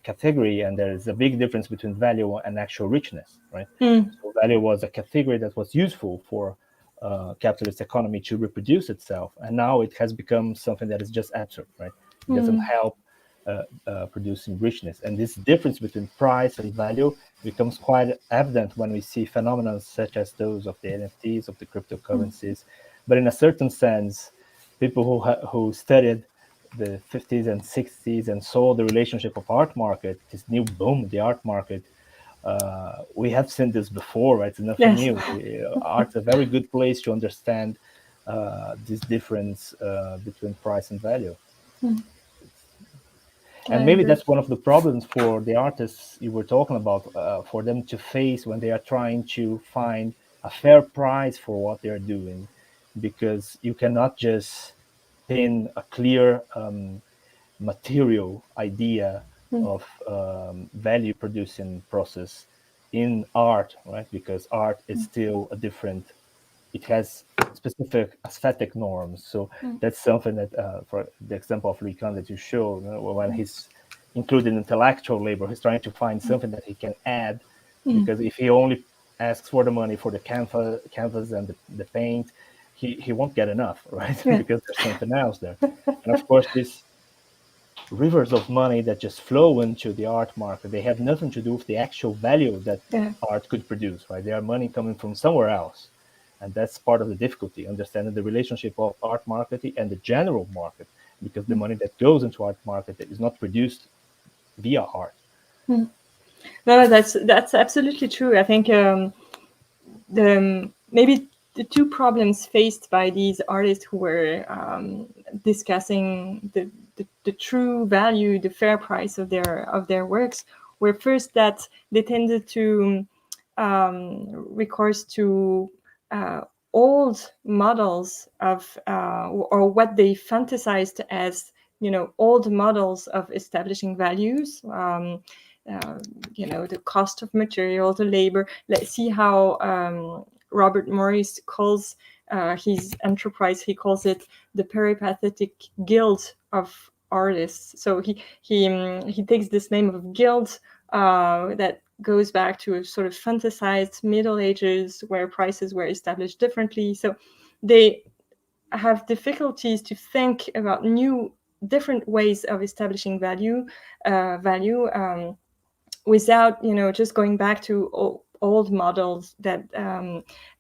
S2: category, and there is a big difference between value and actual richness, right? So value was a category that was useful for capitalist economy to reproduce itself, and now it has become something that is just absurd, right? It doesn't help producing richness, and this difference between price and value becomes quite evident when we see phenomena such as those of the NFTs, of the cryptocurrencies. But in a certain sense, people who studied the 50s and 60s and saw the relationship of art market, this new boom, the art market, we have seen this before, right? It's nothing new. Art's a very good place to understand this difference between price and value. And maybe that's one of the problems for the artists you were talking about, for them to face when they are trying to find a fair price for what they're doing, because you cannot just pin a clear material idea of value producing process in art, right? Because art is still a different, it has specific aesthetic norms. So that's something that, for the example of Unicamp that you showed, when he's including intellectual labor, he's trying to find something that he can add, because if he only asks for the money for the canvas and the paint, he won't get enough, right? Because there's something else there. And of course, these rivers of money that just flow into the art market, they have nothing to do with the actual value that art could produce, right? They are money coming from somewhere else. And that's part of the difficulty, understanding the relationship of art market and the general market, because the money that goes into art market is not produced via art.
S3: No, that's absolutely true. I think maybe the two problems faced by these artists who were discussing the true value, the fair price of their works, were first that they tended to recourse to old models of or what they fantasized as, old models of establishing values. The cost of material, the labor. Let's see how Robert Morris calls his enterprise. He calls it the peripatetic guild of artists. So he takes this name of guild that goes back to a sort of fantasized Middle Ages where prices were established differently. So they have difficulties to think about different ways of establishing value without, just going back to old models that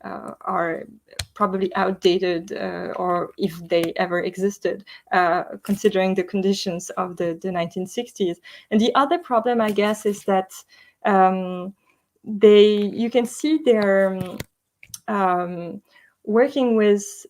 S3: are probably outdated, or if they ever existed, considering the conditions of the 1960s. And the other problem, I guess, is that you can see they're working with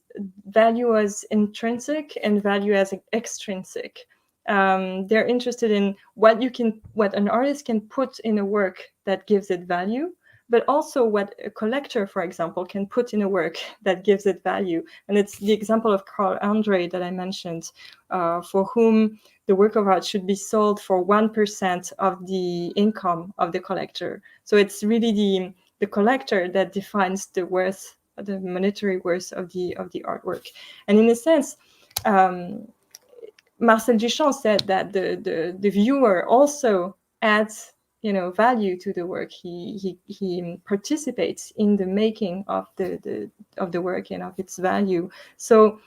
S3: value as intrinsic and value as extrinsic. They're interested in what an artist can put in a work that gives it value, but also what a collector, for example, can put in a work that gives it value. And it's the example of Carl Andre that I mentioned, for whom the work of art should be sold for 1% of the income of the collector. So it's really the collector that defines the worth, the monetary worth of the artwork. And in a sense, Marcel Duchamp said that the viewer also adds, value to the work. He participates in the making of the work and of its value. So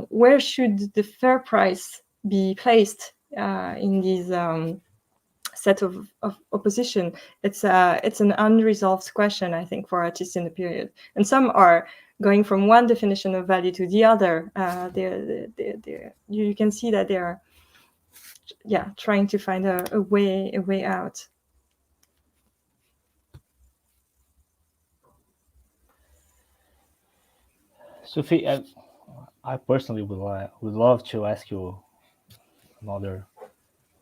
S3: where should the fair price be placed in these set of opposition? It's an unresolved question, I think, for artists in the period. And some are going from one definition of value to the other. You can see that they're trying to find a way out.
S2: Sophie, I personally would love to ask you another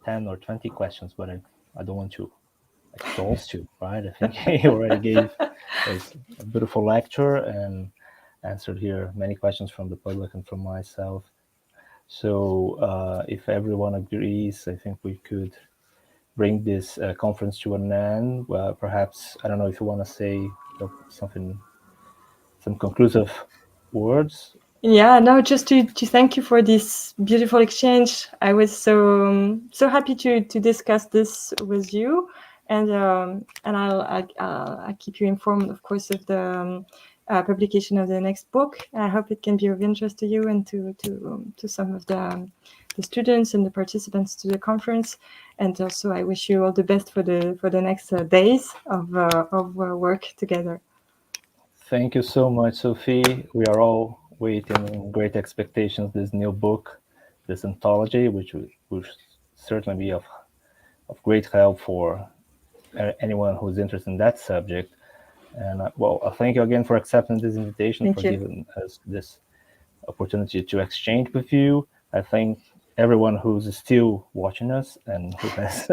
S2: 10 or 20 questions, but I don't want to exhaust you, right? I think you already gave us a beautiful lecture and answered here many questions from the public and from myself. So if everyone agrees, I think we could bring this conference to an end. Well, perhaps, I don't know if you want to say some conclusive words.
S3: Yeah, no, just to thank you for this beautiful exchange. I was so happy to discuss this with you, and I'll keep you informed, of course, of the publication of the next book. I hope it can be of interest to you and to some of the students and the participants to the conference. And also, I wish you all the best for the next days of work together.
S2: Thank you so much, Sophie. We are all waiting in great expectations this new book, this anthology, which will certainly be of great help for anyone who's interested in that subject. And I thank you again for accepting this invitation, giving us this opportunity to exchange with you. I thank everyone who's still watching us and who has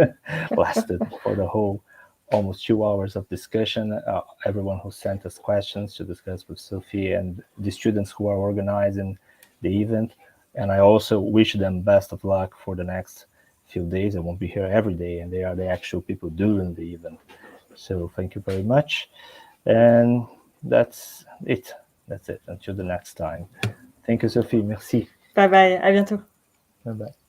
S2: lasted for the whole almost 2 hours of discussion, everyone who sent us questions to discuss with Sophie, and the students who are organizing the event. And I also wish them best of luck for the next few days. I won't be here every day, and they are the actual people doing the event. So thank you very much. And that's it. Until the next time. Thank you, Sophie. Merci.
S3: Bye bye. À bientôt.
S2: Bye bye.